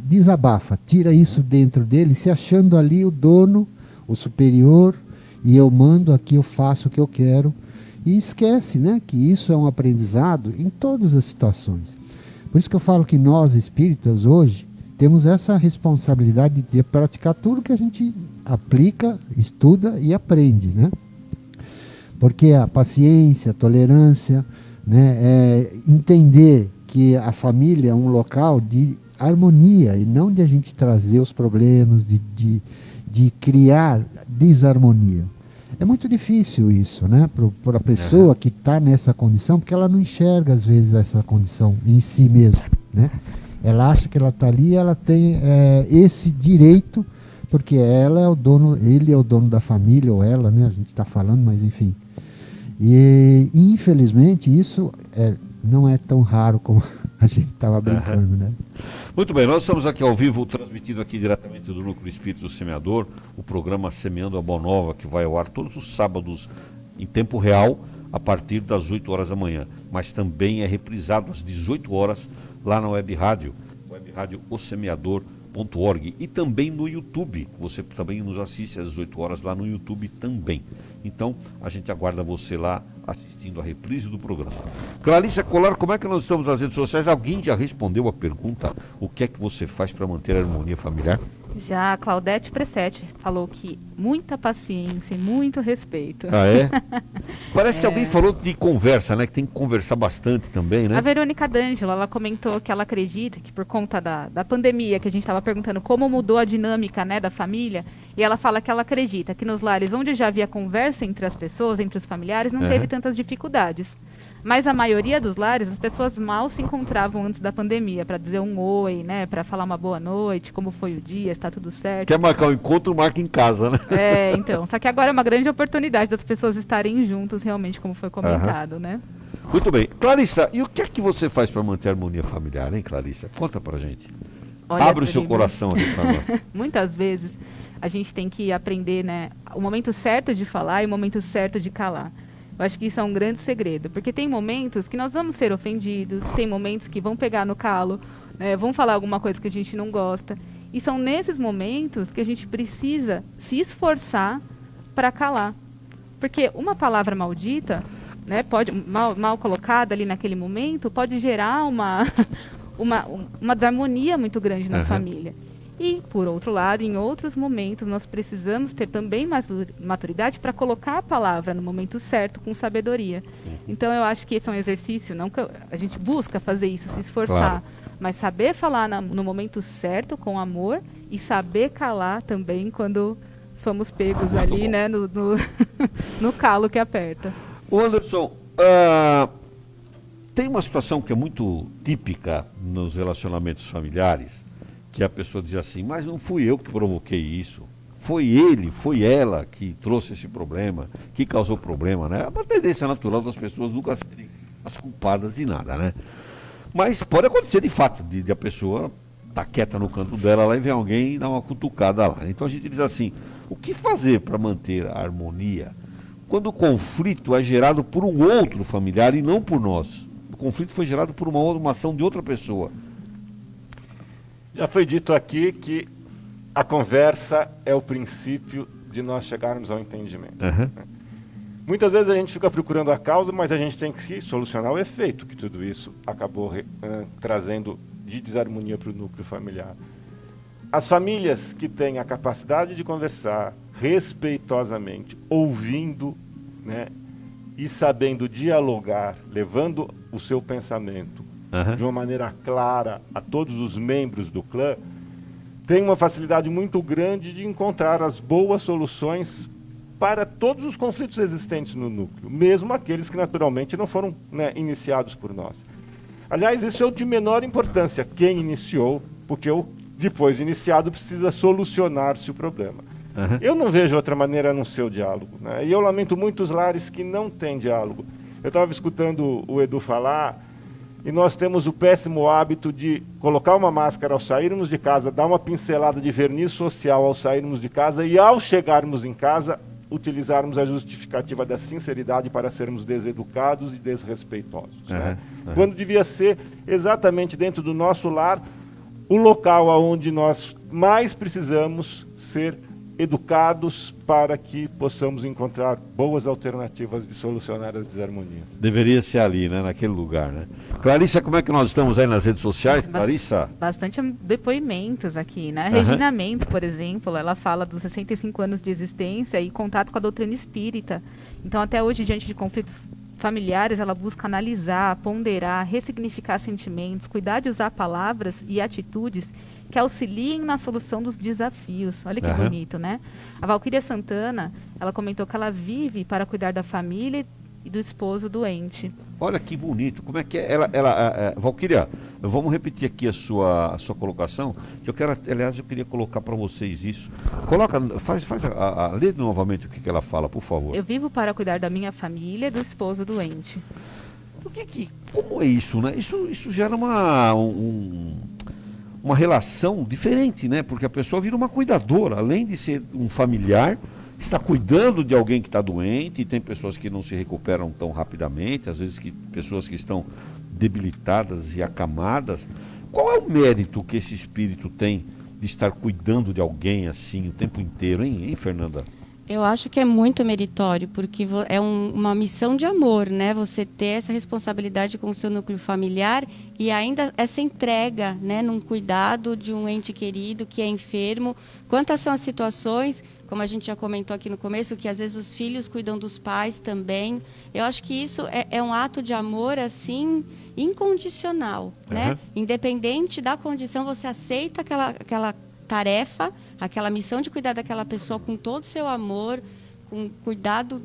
desabafa, tira isso dentro dele, se achando ali o dono, o superior, e eu mando aqui, eu faço o que eu quero, e esquece, né, que isso é um aprendizado em todas as situações. Por isso que eu falo que nós espíritas hoje temos essa responsabilidade de praticar tudo que a gente aplica, estuda e aprende, né? Porque a paciência, a tolerância, né, é entender que a família é um local de harmonia e não de a gente trazer os problemas, de criar desarmonia. É muito difícil isso, né, para a pessoa que está nessa condição, porque ela não enxerga às vezes essa condição em si mesma, né? Ela acha que ela está ali, ela tem esse direito, porque ela é o dono, ele é o dono da família, ou ela, né? A gente está falando, mas enfim. E infelizmente isso não é tão raro como a gente estava brincando, né? Muito bem, nós estamos aqui ao vivo, transmitindo aqui diretamente do Núcleo Espírita do Semeador, o programa Semeando a Boa Nova, que vai ao ar todos os sábados em tempo real, a partir das 8 horas da manhã. Mas também é reprisado às 18 horas lá na web rádio osemeador.org, e também no YouTube. Você também nos assiste às 18 horas lá no YouTube também. Então, a gente aguarda você lá assistindo a reprise do programa. Clarissa Colar, como é que nós estamos nas redes sociais? Alguém já respondeu a pergunta: o que é que você faz para manter a harmonia familiar? Já a Claudete Pressetti falou que muita paciência e muito respeito. Ah, é? Parece que alguém falou de conversa, né? Que tem que conversar bastante também, né? A Verônica D'Angelo, ela comentou que ela acredita que por conta da pandemia, que a gente estava perguntando como mudou a dinâmica, né, da família, e ela fala que ela acredita que nos lares onde já havia conversa entre as pessoas, entre os familiares, não teve tantas dificuldades. Mas a maioria dos lares, as pessoas mal se encontravam antes da pandemia, para dizer um oi, né, para falar uma boa noite, como foi o dia, está tudo certo. Quer marcar um encontro, marca em casa, né? Então, só que agora é uma grande oportunidade das pessoas estarem juntos, realmente, como foi comentado, né? Muito bem. Clarissa, e o que é que você faz para manter a harmonia familiar, hein, Clarissa? Conta pra gente. Olha, Abre o seu coração aqui para nós. Muitas vezes a gente tem que aprender, né, o momento certo de falar e o momento certo de calar. Eu acho que isso é um grande segredo, porque tem momentos que nós vamos ser ofendidos, tem momentos que vão pegar no calo, né, vão falar alguma coisa que a gente não gosta, e são nesses momentos que a gente precisa se esforçar para calar. Porque uma palavra maldita, né, pode, mal colocada ali naquele momento, pode gerar uma desarmonia muito grande na família. E, por outro lado, em outros momentos, nós precisamos ter também maturidade para colocar a palavra no momento certo, com sabedoria. Então, eu acho que esse é um exercício, não que a gente busca fazer isso, se esforçar, mas saber falar no momento certo, com amor, e saber calar também quando somos pegos ali, né, no calo que aperta. Ô Anderson, tem uma situação que é muito típica nos relacionamentos familiares, que a pessoa diz assim: mas não fui eu que provoquei isso, foi ele, foi ela que trouxe esse problema, que causou problema, né? É uma tendência natural das pessoas nunca serem as culpadas de nada, né? Mas pode acontecer de fato, de a pessoa estar quieta no canto dela lá e vem alguém e dar uma cutucada lá. Então a gente diz assim: o que fazer para manter a harmonia quando o conflito é gerado por um outro familiar e não por nós? O conflito foi gerado por uma ação de outra pessoa. Já foi dito aqui que a conversa é o princípio de nós chegarmos ao entendimento. Muitas vezes a gente fica procurando a causa, mas a gente tem que solucionar o efeito que tudo isso acabou trazendo de desarmonia para o núcleo familiar. As famílias que têm a capacidade de conversar respeitosamente, ouvindo, né, e sabendo dialogar, levando o seu pensamento de uma maneira clara a todos os membros do clã, tem uma facilidade muito grande de encontrar as boas soluções para todos os conflitos existentes no núcleo, mesmo aqueles que naturalmente não foram, né, iniciados por nós. Aliás, isso é o de menor importância, quem iniciou, porque o depois de iniciado precisa solucionar-se o problema. Eu não vejo outra maneira a não ser o diálogo, né? E eu lamento muitos lares que não têm diálogo. Eu estava escutando o Edu falar, e nós temos o péssimo hábito de colocar uma máscara ao sairmos de casa, dar uma pincelada de verniz social ao sairmos de casa e, ao chegarmos em casa, utilizarmos a justificativa da sinceridade para sermos deseducados e desrespeitosos. Né? Quando devia ser exatamente dentro do nosso lar o local onde nós mais precisamos ser educados para que possamos encontrar boas alternativas de solucionar as desarmonias. Deveria ser ali, né? Naquele lugar, né? Clarissa, como é que nós estamos aí nas redes sociais? Clarissa? Bastante depoimentos aqui, né? Uhum. Regina Mendes, por exemplo, ela fala dos 65 anos de existência e contato com a doutrina espírita. Então, até hoje, diante de conflitos familiares, ela busca analisar, ponderar, ressignificar sentimentos, cuidar de usar palavras e atitudes que auxiliem na solução dos desafios. Olha que bonito, né? A Valquíria Santana, ela comentou que ela vive para cuidar da família e do esposo doente. Olha que bonito. Como é que é? Valquíria, vamos repetir aqui a sua colocação, que eu quero, aliás, eu queria colocar para vocês isso. Coloca, lê novamente o que ela fala, por favor. Eu vivo para cuidar da minha família e do esposo doente. Como é isso, né? Isso gera uma relação diferente, né? Porque a pessoa vira uma cuidadora, além de ser um familiar, está cuidando de alguém que está doente, e tem pessoas que não se recuperam tão rapidamente, às vezes pessoas que estão debilitadas e acamadas. Qual é o mérito que esse espírito tem de estar cuidando de alguém assim o tempo inteiro, hein, Fernanda? Eu acho que é muito meritório, porque é uma missão de amor, né? Você ter essa responsabilidade com o seu núcleo familiar e ainda essa entrega, né? Num cuidado de um ente querido que é enfermo. Quantas são as situações, como a gente já comentou aqui no começo, que às vezes os filhos cuidam dos pais também. Eu acho que isso é um ato de amor, assim, incondicional, né? Independente da condição, você aceita aquela tarefa, aquela missão de cuidar daquela pessoa com todo o seu amor, com cuidado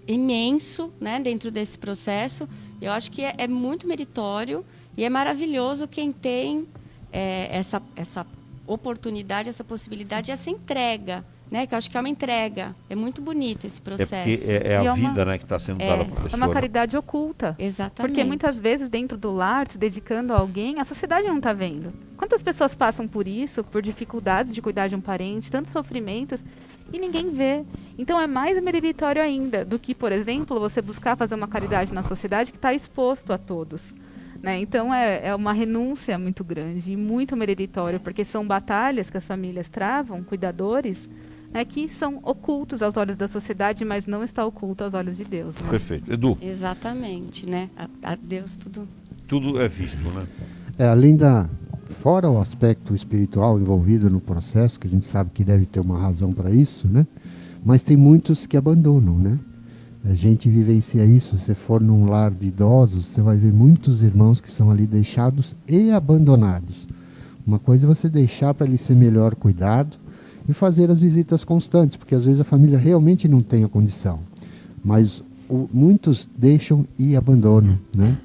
imenso, né, dentro desse processo. Eu acho que é muito meritório e é maravilhoso quem tem essa oportunidade, essa possibilidade, essa entrega, né, que eu acho que é uma entrega. É muito bonito esse processo. Porque é a vida, né, que está sendo dada para a pessoa. É uma caridade oculta. Exatamente. Porque muitas vezes dentro do lar, se dedicando a alguém, a sociedade não está vendo. Quantas pessoas passam por isso, por dificuldades de cuidar de um parente, tantos sofrimentos, e ninguém vê. Então é mais meritório ainda do que, por exemplo, você buscar fazer uma caridade na sociedade que está exposto a todos. Né? Então é uma renúncia muito grande e muito meritório, porque são batalhas que as famílias travam, cuidadores, né, que são ocultos aos olhos da sociedade, mas não está oculto aos olhos de Deus. Né? Perfeito. Edu? Exatamente, né? A Deus Tudo é visto, né? Fora o aspecto espiritual envolvido no processo, que a gente sabe que deve ter uma razão para isso, né? Mas tem muitos que abandonam, né? A gente vivencia isso. Se você for num lar de idosos, você vai ver muitos irmãos que são ali deixados e abandonados. Uma coisa é você deixar para ele ser melhor cuidado e fazer as visitas constantes, porque às vezes a família realmente não tem a condição. Mas muitos deixam e abandonam, né?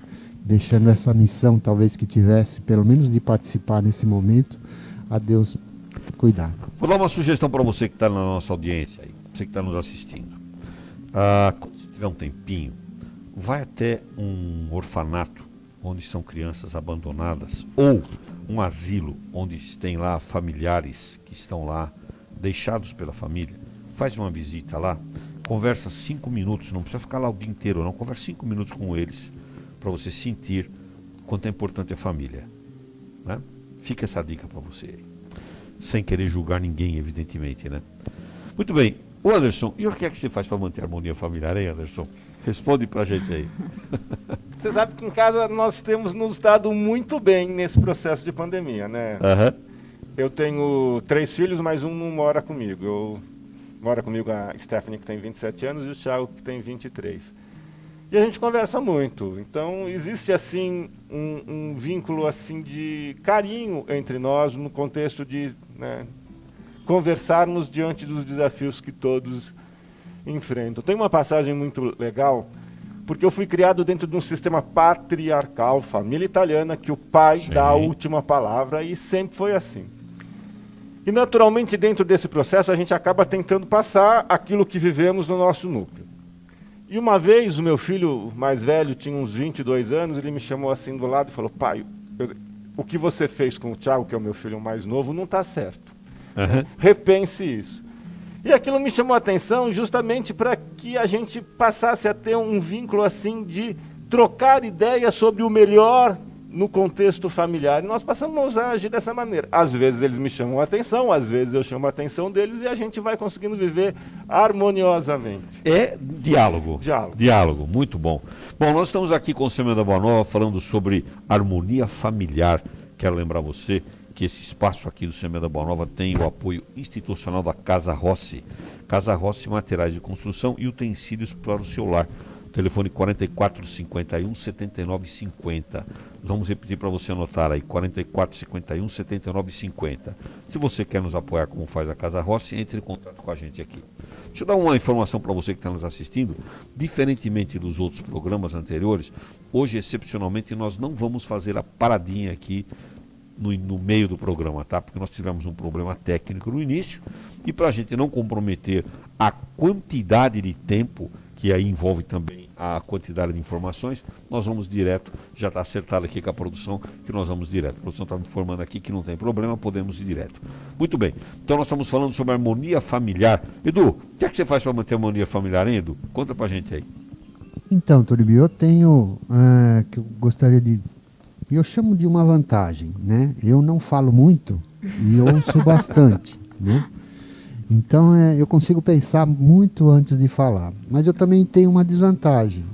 Deixando essa missão, talvez que tivesse, pelo menos de participar nesse momento, a Deus cuidar. Vou dar uma sugestão para você que está na nossa audiência, aí, você que está nos assistindo. Quando você tiver um tempinho, vai até um orfanato, onde estão crianças abandonadas, ou um asilo, onde tem lá familiares que estão lá, deixados pela família. Faz uma visita lá, conversa 5 minutos, não precisa ficar lá o dia inteiro, não, conversa 5 minutos com eles, para você sentir quanto é importante a família, né? Fica essa dica para você aí. Sem querer julgar ninguém, evidentemente, né? Muito bem. Ô Anderson, e o que é que você faz para manter a harmonia familiar, hein, Anderson? Responde para a gente aí. Você sabe que em casa nós temos nos dado muito bem nesse processo de pandemia, né? Eu tenho 3 filhos, mas um não mora comigo. Mora comigo a Stephanie, que tem 27 anos, e o Thiago, que tem 23. E a gente conversa muito. Então, existe, assim, um vínculo, assim, de carinho entre nós, no contexto de, né, conversarmos diante dos desafios que todos enfrentam. Tem uma passagem muito legal, porque eu fui criado dentro de um sistema patriarcal, família italiana, que o pai dá a última palavra, e sempre foi assim. E, naturalmente, dentro desse processo, a gente acaba tentando passar aquilo que vivemos no nosso núcleo. E uma vez, o meu filho mais velho, tinha uns 22 anos, ele me chamou assim do lado e falou: pai, o que você fez com o Thiago, que é o meu filho mais novo, não está certo. Repense isso. E aquilo me chamou a atenção justamente para que a gente passasse a ter um vínculo assim de trocar ideias sobre o melhor no contexto familiar, e nós passamos a agir dessa maneira. Às vezes eles me chamam a atenção, às vezes eu chamo a atenção deles, e a gente vai conseguindo viver harmoniosamente. É diálogo. Diálogo. Diálogo, muito bom. Bom, nós estamos aqui com o Semana da Boa Nova falando sobre harmonia familiar. Quero lembrar você que esse espaço aqui do Semana da Boa Nova tem o apoio institucional da Casa Rossi. Casa Rossi, materiais de construção e utensílios para o seu lar. Telefone 4451 7950. Vamos repetir para você anotar aí, 4451 7950. Se você quer nos apoiar como faz a Casa Rossi, entre em contato com a gente aqui. Deixa eu dar uma informação para você que está nos assistindo. Diferentemente dos outros programas anteriores, hoje, excepcionalmente, nós não vamos fazer a paradinha aqui no meio do programa, tá? Porque nós tivemos um problema técnico no início, e para a gente não comprometer a quantidade de tempo, que aí envolve também a quantidade de informações, nós vamos direto, já está acertado aqui com a produção, que nós vamos direto. A produção está me informando aqui que não tem problema, podemos ir direto. Muito bem, então nós estamos falando sobre harmonia familiar. Edu, o que é que você faz para manter a harmonia familiar, hein, Edu? Conta para a gente aí. Então, Toribio, eu tenho, que eu gostaria de... Eu chamo de uma vantagem, né? Eu não falo muito e ouço bastante, né? Então, eu consigo pensar muito antes de falar. Mas eu também tenho uma desvantagem.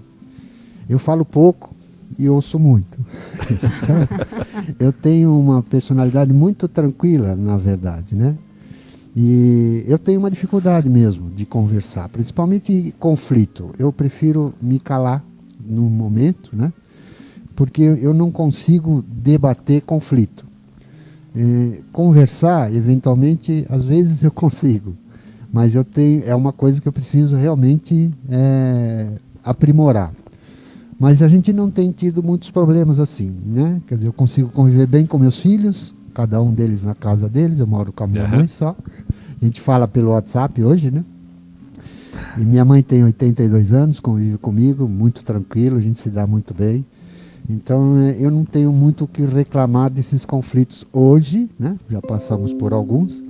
Eu falo pouco e ouço muito. Então, eu tenho uma personalidade muito tranquila, na verdade, né? E eu tenho uma dificuldade mesmo de conversar, principalmente em conflito. Eu prefiro me calar no momento, né? Porque eu não consigo debater conflito. Conversar, eventualmente, às vezes eu consigo, mas é uma coisa que eu preciso realmente aprimorar. Mas a gente não tem tido muitos problemas assim, né? Quer dizer, eu consigo conviver bem com meus filhos, cada um deles na casa deles, eu moro com a minha mãe só. A gente fala pelo WhatsApp hoje, né? E minha mãe tem 82 anos, convive comigo, muito tranquilo, a gente se dá muito bem. Então, eu não tenho muito o que reclamar desses conflitos hoje, né? Já passamos por alguns.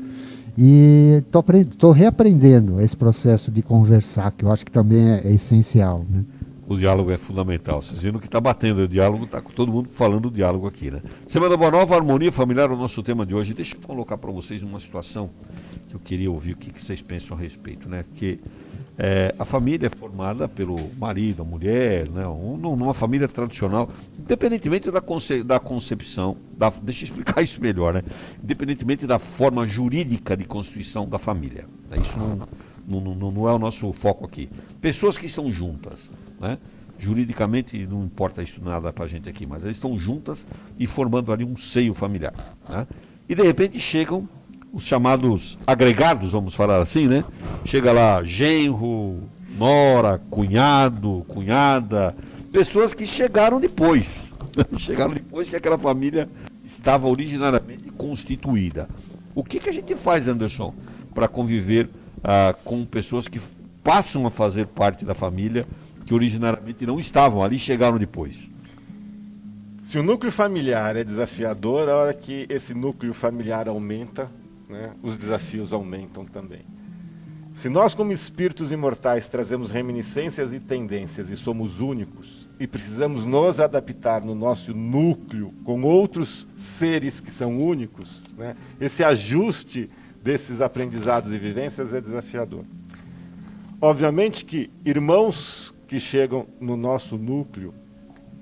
E estou reaprendendo esse processo de conversar, que eu acho que também é essencial, né? O diálogo é fundamental. Vocês viram que está batendo o diálogo, está todo mundo falando o diálogo aqui, né? Semana Boa Nova, harmonia familiar é o nosso tema de hoje. Deixa eu colocar para vocês uma situação que eu queria ouvir o que vocês pensam a respeito, né? Porque a família é formada pelo marido, a mulher, né? Numa família tradicional, independentemente da concepção, deixa eu explicar isso melhor, né? Independentemente da forma jurídica de constituição da família. Né? Isso não é o nosso foco aqui. Pessoas que estão juntas, né? Juridicamente não importa isso nada para a gente aqui, mas elas estão juntas e formando ali um seio familiar, né? E de repente chegam os chamados agregados, vamos falar assim, né? Chega lá genro, nora, cunhado, cunhada, pessoas que chegaram depois. Chegaram depois que aquela família estava originariamente constituída. O que a gente faz, Anderson, para conviver com pessoas que passam a fazer parte da família, que originariamente não estavam ali e chegaram depois? Se o núcleo familiar é desafiador, a hora que esse núcleo familiar aumenta, né, os desafios aumentam também. Se nós, como espíritos imortais, trazemos reminiscências e tendências e somos únicos, e precisamos nos adaptar no nosso núcleo com outros seres que são únicos, né, esse ajuste desses aprendizados e vivências é desafiador. Obviamente que irmãos que chegam no nosso núcleo,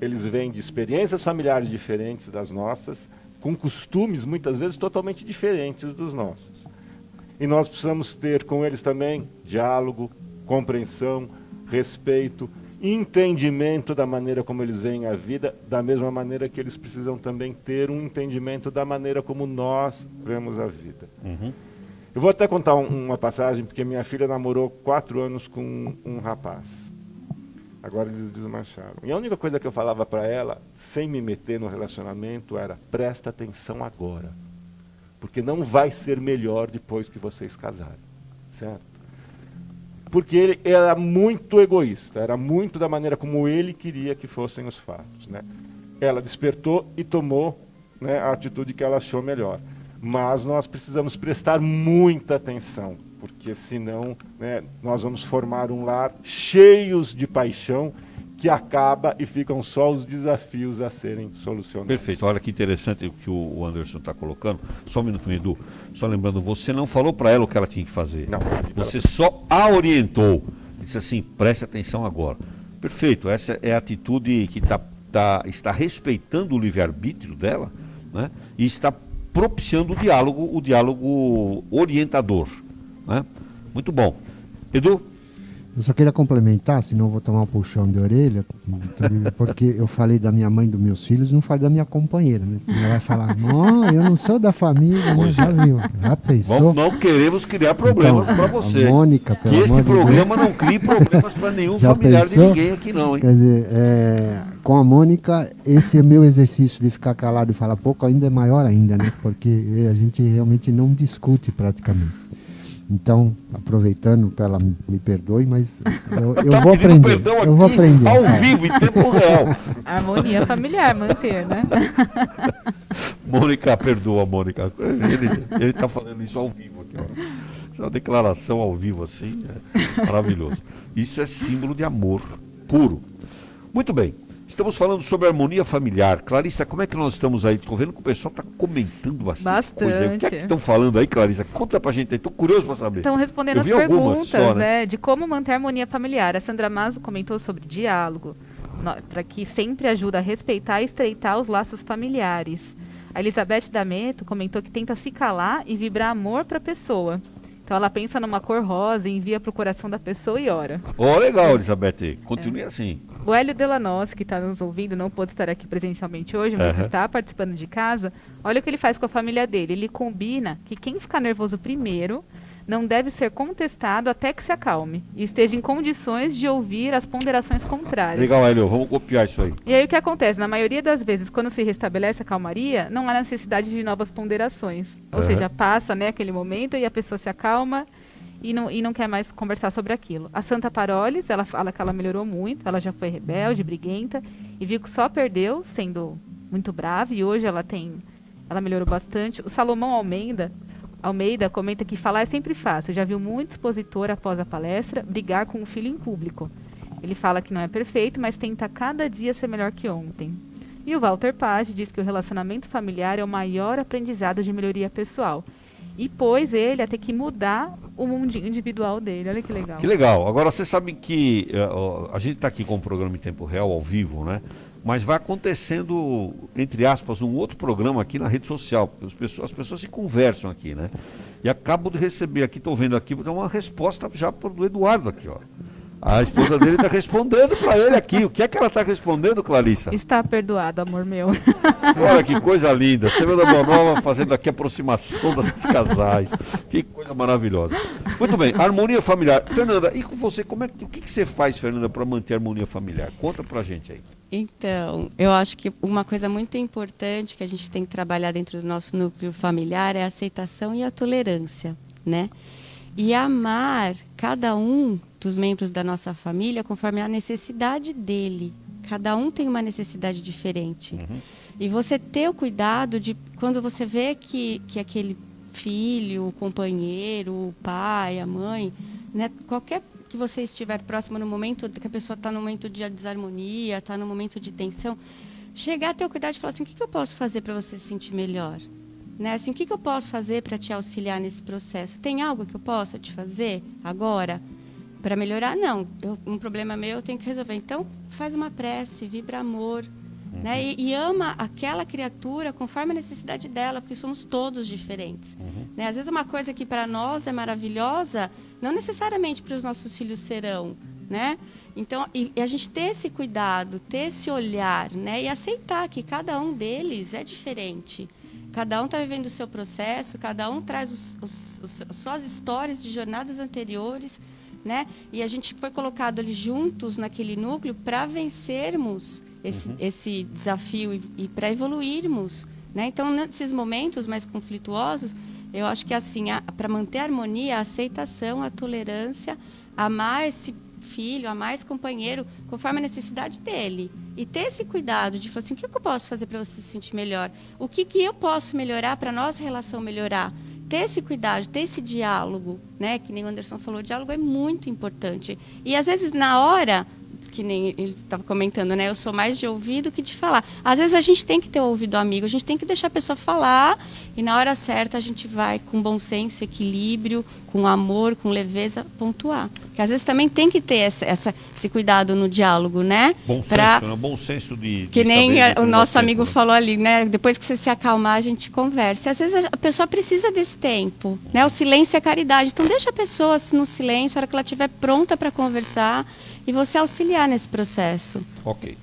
eles vêm de experiências familiares diferentes das nossas, com costumes muitas vezes totalmente diferentes dos nossos. E nós precisamos ter com eles também diálogo, compreensão, respeito, entendimento da maneira como eles veem a vida, da mesma maneira que eles precisam também ter um entendimento da maneira como nós vemos a vida. Uhum. Eu vou até contar uma passagem, porque minha filha namorou 4 anos com um rapaz. Agora eles desmancharam. E a única coisa que eu falava para ela, sem me meter no relacionamento, era: presta atenção agora. Porque não vai ser melhor depois que vocês casarem. Certo? Porque ele era muito egoísta, era muito da maneira como ele queria que fossem os fatos. Né? Ela despertou e tomou, né, a atitude que ela achou melhor. Mas nós precisamos prestar muita atenção, porque senão, né, nós vamos formar um lar cheios de paixão que acaba e ficam só os desafios a serem solucionados. Perfeito, olha que interessante o que o Anderson está colocando. Só um minuto, Edu. Só lembrando, você não falou para ela o que ela tinha que fazer. Não. Você só a orientou. Disse assim, preste atenção agora. Perfeito, essa é a atitude que está respeitando o livre-arbítrio dela, né? E está propiciando o diálogo orientador, né? Muito bom. Edu? Eu só queria complementar, senão eu vou tomar um puxão de orelha, porque eu falei da minha mãe e dos meus filhos, não falei da minha companheira, né? Ela vai falar, não, eu não sou da família, não, já viu, já pensou? Não queremos criar problemas Então, para você. a Mônica, que este programa não crie problemas para nenhum Já familiar pensou? de ninguém aqui não, hein? Quer dizer, com a Mônica, esse meu exercício de ficar calado e falar pouco ainda é maior ainda, né? Porque a gente realmente não discute praticamente. Então, aproveitando, ela me perdoe, mas eu vou aprender. Eu vou aprender. Ao vivo, em tempo real. Harmonia familiar, manter, né? Mônica, perdoa, Mônica. Ele está fazendo isso ao vivo aqui. Ó. Isso é uma declaração ao vivo assim, é maravilhoso. Isso é símbolo de amor puro. Muito bem. Estamos falando sobre harmonia familiar. Clarissa, como é que nós estamos aí? Estou vendo que o pessoal está comentando bastante coisa aí. O que é que estão falando aí, Clarissa? Conta pra gente aí, estou curioso para saber. Estão respondendo as perguntas de como manter a harmonia familiar. A Sandra Mazo comentou sobre diálogo, para que sempre ajuda a respeitar e estreitar os laços familiares. A Elizabeth D'Ameto comentou que tenta se calar e vibrar amor para a pessoa. Então ela pensa numa cor rosa, envia para o coração da pessoa e ora. Legal, Elizabeth. Continue assim. O Hélio Delanossi, que está nos ouvindo, não pôde estar aqui presencialmente hoje, mas está participando de casa. Olha o que ele faz com a família dele. Ele combina que quem ficar nervoso primeiro não deve ser contestado até que se acalme e esteja em condições de ouvir as ponderações contrárias. Legal, Hélio. Vamos copiar isso aí. E aí o que acontece? Na maioria das vezes, quando se restabelece a calmaria, não há necessidade de novas ponderações. Ou seja, passa, né, aquele momento e a pessoa se acalma e não quer mais conversar sobre aquilo. A Santa Parolis, ela fala que ela melhorou muito, ela já foi rebelde, briguenta, e viu que só perdeu sendo muito brava, e hoje ela melhorou bastante. O Salomão Almeida comenta que falar é sempre fácil. Já viu muito expositor, após a palestra, brigar com o filho em público. Ele fala que não é perfeito, mas tenta cada dia ser melhor que ontem. E o Walter Page diz que o relacionamento familiar é o maior aprendizado de melhoria pessoal. E pôs ele a ter que mudar o mundinho individual dele. Olha que legal. Que legal. Agora, vocês sabem que a gente está aqui com o programa em tempo real, ao vivo, né? Mas vai acontecendo, entre aspas, um outro programa aqui na rede social, porque as pessoas se conversam aqui, né? E acabo de receber aqui, estou vendo aqui, uma resposta já do Eduardo aqui, ó. A esposa dele está respondendo para ele aqui. O que é que ela está respondendo, Clarissa? Está perdoado, amor meu. Olha que coisa linda. Semana Boa Nova fazendo aqui a aproximação dos casais. Que coisa maravilhosa. Muito bem, harmonia familiar. Fernanda, e com você, o que você faz, Fernanda, para manter a harmonia familiar? Conta pra gente aí. Então, eu acho que uma coisa muito importante que a gente tem que trabalhar dentro do nosso núcleo familiar é a aceitação e a tolerância, né? E amar cada um dos membros da nossa família conforme a necessidade dele. Cada um tem uma necessidade diferente. E você ter o cuidado de, quando você vê que aquele filho, o companheiro, o pai, a mãe, né, qualquer que você estiver próximo no momento que a pessoa está no momento de desarmonia, está no momento de tensão, chegar a ter o cuidado de falar assim, o que eu posso fazer para você se sentir melhor? Né? Assim, o que eu posso fazer para te auxiliar nesse processo? Tem algo que eu possa te fazer agora para melhorar? Não, um problema meu eu tenho que resolver. Então, faz uma prece, vibra amor, né? E ama aquela criatura conforme a necessidade dela, porque somos todos diferentes. Né? Às vezes uma coisa que para nós é maravilhosa, não necessariamente para os nossos filhos serão. Né? Então, e a gente ter esse cuidado, ter esse olhar, né? E aceitar que cada um deles é diferente. Cada um está vivendo o seu processo, cada um traz suas histórias de jornadas anteriores, né? E a gente foi colocado ali juntos naquele núcleo para vencermos esse desafio e para evoluirmos, né? Então, nesses momentos mais conflituosos, eu acho que assim, para manter a harmonia, a aceitação, a tolerância, amar esse filho, amar esse companheiro conforme a necessidade dele. E ter esse cuidado de falar assim, o que eu posso fazer para você se sentir melhor? O que eu posso melhorar para a nossa relação melhorar? Ter esse cuidado, ter esse diálogo, né? Que nem o Anderson falou, o diálogo é muito importante. E às vezes na hora que nem ele estava comentando, né? Eu sou mais de ouvir do que de falar. Às vezes a gente tem que ter ouvido amigo, a gente tem que deixar a pessoa falar e na hora certa a gente vai com bom senso, equilíbrio, com amor, com leveza, pontuar. Porque às vezes também tem que ter esse cuidado no diálogo, né? Bom senso, né? Bom senso de que nem saber o nosso amigo tempo, né? falou ali, né? Depois que você se acalmar, a gente conversa. E às vezes a pessoa precisa desse tempo, né? O silêncio é caridade. Então deixa a pessoa no silêncio, a hora que ela estiver pronta para conversar e você auxiliar nesse processo. Ok.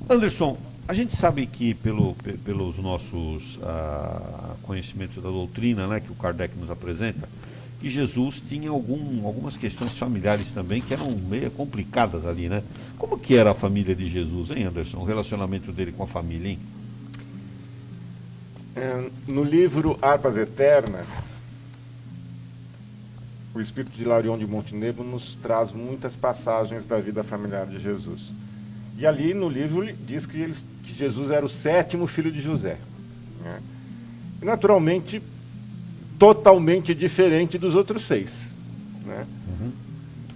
Anderson, a gente sabe que pelos nossos conhecimentos da doutrina, né, que o Kardec nos apresenta, que Jesus tinha algumas questões familiares também que eram meio complicadas ali, né? Como que era a família de Jesus, hein, Anderson? O relacionamento dele com a família, hein? No livro Harpas Eternas, o Espírito de Hilarion de Montenegro nos traz muitas passagens da vida familiar de Jesus. E ali no livro diz que Jesus era o 7º filho de José, né? E, naturalmente, totalmente diferente dos outros 6. Né? Uhum.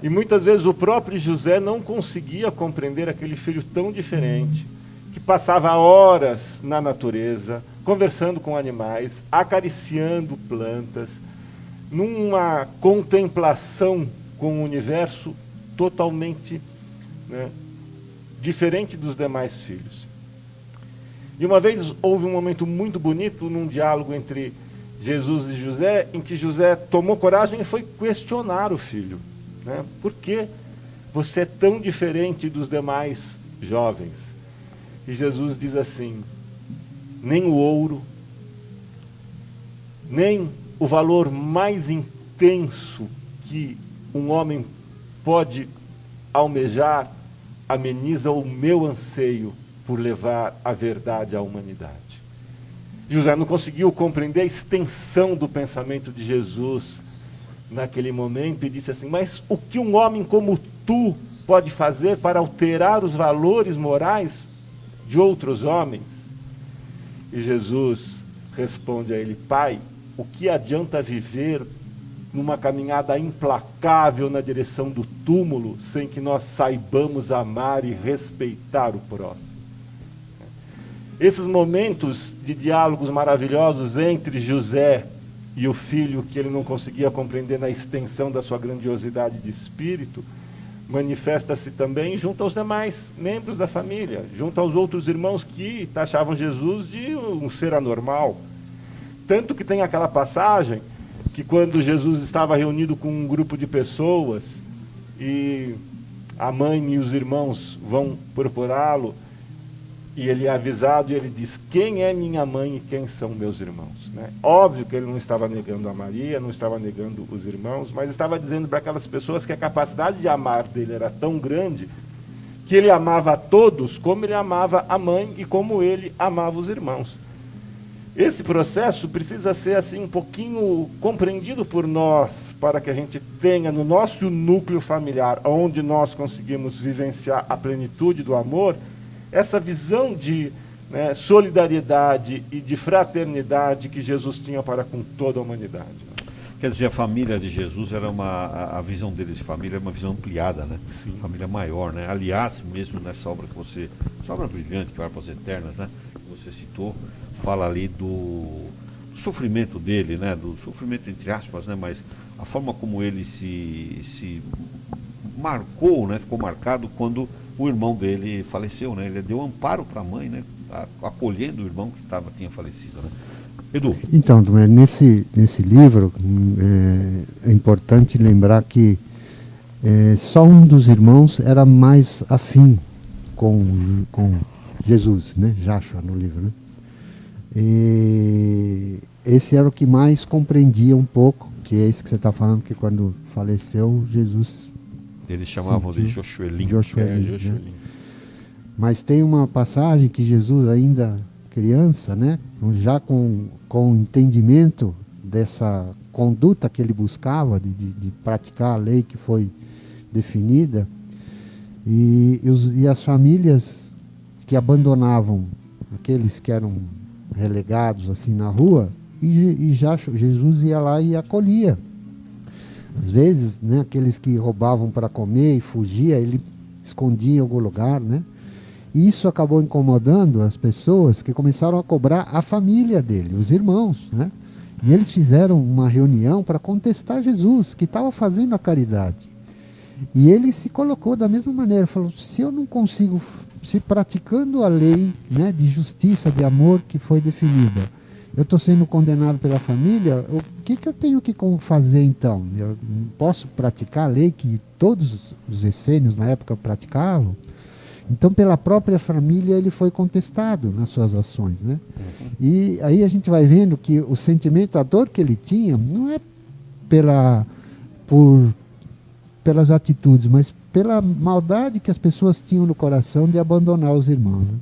E muitas vezes o próprio José não conseguia compreender aquele filho tão diferente, que passava horas na natureza, conversando com animais, acariciando plantas, numa contemplação com o universo totalmente, né, diferente dos demais filhos. E uma vez houve um momento muito bonito num diálogo entre Jesus e José, em que José tomou coragem e foi questionar o filho, né? Por que você é tão diferente dos demais jovens? E Jesus diz assim: nem o ouro, nem o valor mais intenso que um homem pode almejar ameniza o meu anseio por levar a verdade à humanidade. José não conseguiu compreender a extensão do pensamento de Jesus naquele momento e disse assim: mas o que um homem como tu pode fazer para alterar os valores morais de outros homens? E Jesus responde a ele: pai, o que adianta viver numa caminhada implacável na direção do túmulo sem que nós saibamos amar e respeitar o próximo? Esses momentos de diálogos maravilhosos entre José e o filho, que ele não conseguia compreender na extensão da sua grandiosidade de espírito, manifesta-se também junto aos demais membros da família, junto aos outros irmãos que taxavam Jesus de um ser anormal. Tanto que tem aquela passagem que quando Jesus estava reunido com um grupo de pessoas e a mãe e os irmãos vão procurá-lo, e ele é avisado e ele diz: quem é minha mãe e quem são meus irmãos? Né? Óbvio que ele não estava negando a Maria, não estava negando os irmãos, mas estava dizendo para aquelas pessoas que a capacidade de amar dele era tão grande que ele amava a todos como ele amava a mãe e como ele amava os irmãos. Esse processo precisa ser assim um pouquinho compreendido por nós, para que a gente tenha no nosso núcleo familiar, onde nós conseguimos vivenciar a plenitude do amor, essa visão de, né, solidariedade e de fraternidade que Jesus tinha para com toda a humanidade. Quer dizer, a família de Jesus era a visão dele de família é uma visão ampliada, né? Sim. Família maior, né? Aliás, mesmo nessa obra que você, essa obra brilhante, que é Harpas Eternas, né? Que você citou, fala ali do sofrimento dele, né? Do sofrimento entre aspas, né? Mas a forma como ele se marcou, né? Ficou marcado quando o irmão dele faleceu, né? Ele deu amparo para a mãe, né? Acolhendo o irmão que tinha falecido, né? Edu. Então, nesse livro é importante lembrar que só um dos irmãos era mais afim com Jesus, né? Joshua no livro, né? E esse era o que mais compreendia um pouco, que é isso que você está falando, que quando faleceu, Jesus... Eles chamavam de Joshuelim. Né? Mas tem uma passagem que Jesus, ainda criança, né? Já com entendimento dessa conduta que ele buscava, de praticar a lei que foi definida, e as famílias que abandonavam aqueles que eram relegados assim na rua, e já Jesus ia lá e acolhia. Às vezes, né, aqueles que roubavam para comer e fugia, ele escondia em algum lugar, né? E isso acabou incomodando as pessoas que começaram a cobrar a família dele, os irmãos, né? E eles fizeram uma reunião para contestar Jesus, que estava fazendo a caridade. E ele se colocou da mesma maneira, falou, se eu não consigo, se praticando a lei, né, de justiça, de amor que foi definida, eu estou sendo condenado pela família, o que eu tenho que fazer então? Eu não posso praticar a lei que todos os essênios na época praticavam? Então, pela própria família, ele foi contestado nas suas ações, né? E aí a gente vai vendo que o sentimento, a dor que ele tinha, não é pelas atitudes, mas pela maldade que as pessoas tinham no coração de abandonar os irmãos, né?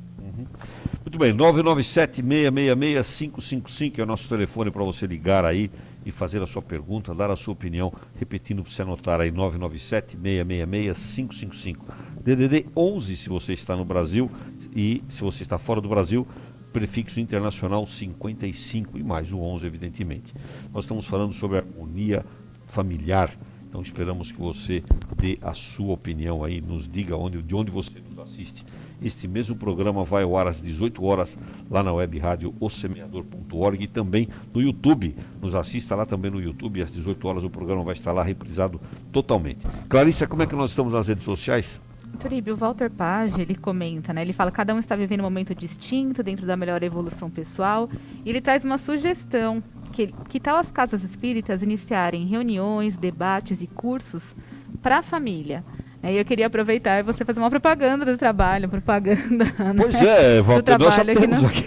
Muito bem, 997-666-555 é o nosso telefone para você ligar aí e fazer a sua pergunta, dar a sua opinião, repetindo para você anotar aí, 997-666-555. DDD 11 se você está no Brasil, e se você está fora do Brasil, prefixo internacional 55 e mais o 11, evidentemente. Nós estamos falando sobre a harmonia familiar, então esperamos que você dê a sua opinião aí, nos diga de onde você nos assiste. Este mesmo programa vai ao ar às 18 horas lá na web rádio osemeador.org e também no YouTube. Nos assista lá também no YouTube, às 18 horas o programa vai estar lá reprisado totalmente. Clarissa, como é que nós estamos nas redes sociais? Turíbio, o Walter Page, ele comenta, né? Ele fala que cada um está vivendo um momento distinto dentro da melhor evolução pessoal. E ele traz uma sugestão, que tal as casas espíritas iniciarem reuniões, debates e cursos para a família. E eu queria aproveitar e você fazer uma propaganda do trabalho, propaganda, Pois né? é, Walter, nós já temos no... aqui,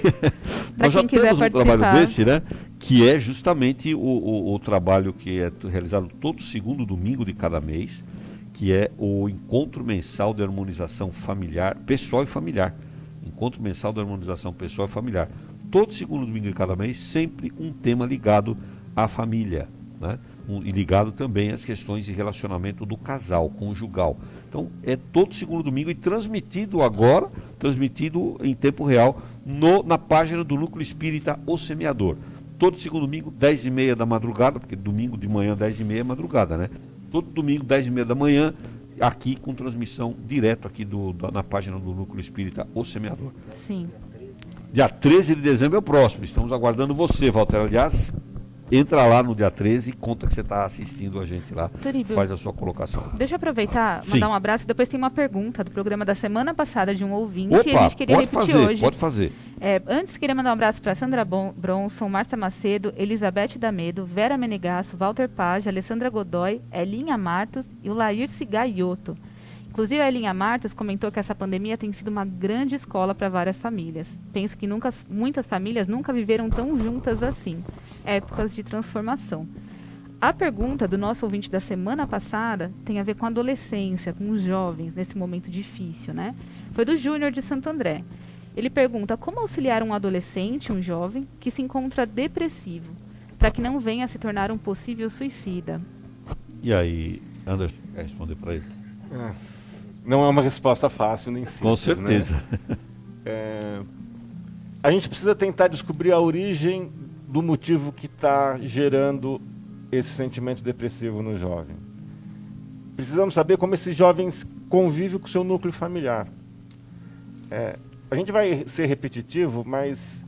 nós já temos um trabalho desse, né? Que é justamente o trabalho que é realizado todo segundo domingo de cada mês, que é o Encontro Mensal de Harmonização Familiar, Pessoal e Familiar. Encontro Mensal de Harmonização Pessoal e Familiar. Todo segundo domingo de cada mês, sempre um tema ligado à família, né? E ligado também às questões de relacionamento do casal, conjugal. Então, é todo segundo domingo e transmitido em tempo real, na página do Núcleo Espírita O Semeador. Todo segundo domingo, 10h30 da madrugada, porque domingo de manhã, 10h30 é madrugada, né? Todo domingo, 10h30 da manhã, aqui com transmissão direto aqui na página do Núcleo Espírita O Semeador. Sim. Dia 13 de dezembro é o próximo. Estamos aguardando você, Walter. Aliás, entra lá no dia 13 e conta que você está assistindo a gente lá. Turíbio, faz a sua colocação. Deixa eu aproveitar, Sim. mandar um abraço. Depois tem uma pergunta do programa da semana passada de um ouvinte. Opa, E a gente queria pode repetir fazer, hoje. pode fazer. Antes, queria mandar um abraço para Sandra Bronson, Márcia Macedo, Elizabeth Damedo, Vera Menegasso, Walter Page, Alessandra Godoy, Elinha Martos e o Laírce Gaioto. Inclusive, a Elinha Martos comentou que essa pandemia tem sido uma grande escola para várias famílias. Penso que muitas famílias nunca viveram tão juntas assim. Épocas de transformação. A pergunta do nosso ouvinte da semana passada tem a ver com a adolescência, com os jovens nesse momento difícil, né? Foi do Júnior de Santo André. Ele pergunta como auxiliar um adolescente, um jovem, que se encontra depressivo, para que não venha a se tornar um possível suicida. E aí, Anderson, quer responder para ele? Não é uma resposta fácil nem simples. Com certeza. Né? A gente precisa tentar descobrir a origem do motivo que está gerando esse sentimento depressivo no jovem. Precisamos saber como esses jovens convivem com o seu núcleo familiar. A gente vai ser repetitivo, mas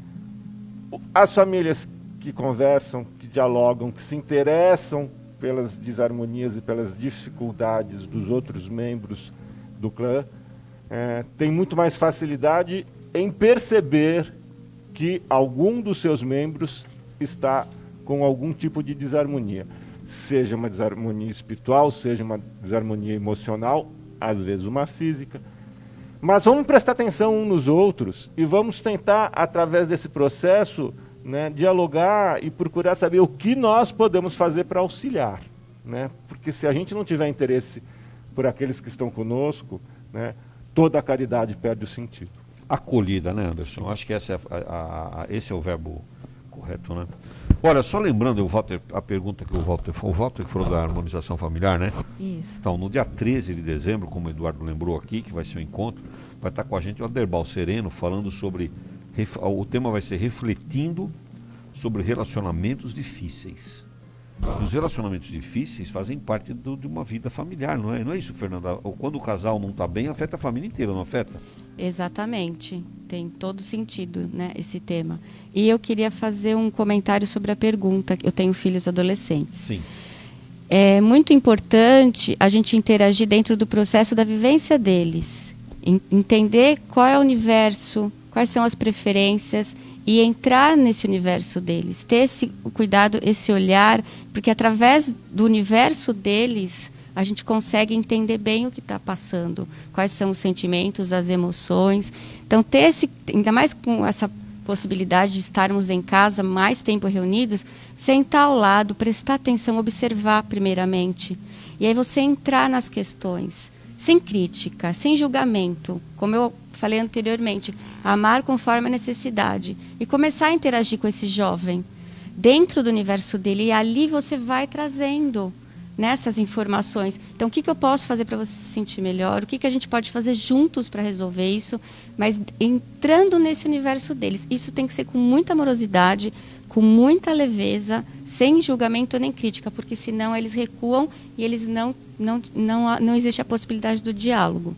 as famílias que conversam, que dialogam, que se interessam pelas desarmonias e pelas dificuldades dos outros membros do clã, têm muito mais facilidade em perceber que algum dos seus membros está com algum tipo de desarmonia. Seja uma desarmonia espiritual, seja uma desarmonia emocional, às vezes uma física. Mas vamos prestar atenção uns nos outros e vamos tentar, através desse processo, né, dialogar e procurar saber o que nós podemos fazer para auxiliar. Né? Porque se a gente não tiver interesse por aqueles que estão conosco, né, toda a caridade perde o sentido. Acolhida, né, Anderson? Acho que esse é o verbo correto, né? Olha, só lembrando, a pergunta que o Walter falou da harmonização familiar, né? Isso. Então, no dia 13 de dezembro, como o Eduardo lembrou aqui, que vai ser o encontro, vai estar com a gente o Aderbal Sereno, falando sobre, o tema vai ser refletindo sobre relacionamentos difíceis. Os relacionamentos difíceis fazem parte de uma vida familiar, não é? Não é isso, Fernanda? Quando o casal não está bem, afeta a família inteira, não afeta? Exatamente, tem todo sentido, né, esse tema. E eu queria fazer um comentário sobre a pergunta. Eu tenho filhos adolescentes. Sim. É muito importante a gente interagir dentro do processo da vivência deles, entender qual é o universo, quais são as preferências e entrar nesse universo deles, ter esse cuidado, esse olhar, porque através do universo deles a gente consegue entender bem o que está passando, quais são os sentimentos, as emoções. Então, ter esse, ainda mais com essa possibilidade de estarmos em casa mais tempo reunidos, sentar ao lado, prestar atenção, observar primeiramente. E aí você entrar nas questões, sem crítica, sem julgamento, como eu falei anteriormente, amar conforme a necessidade. E começar a interagir com esse jovem, dentro do universo dele, e ali você vai trazendo nessas informações. Então, o que eu posso fazer para você se sentir melhor? O que a gente pode fazer juntos para resolver isso? Mas entrando nesse universo deles. Isso tem que ser com muita amorosidade, com muita leveza, sem julgamento nem crítica, porque senão eles recuam e eles não existe a possibilidade do diálogo.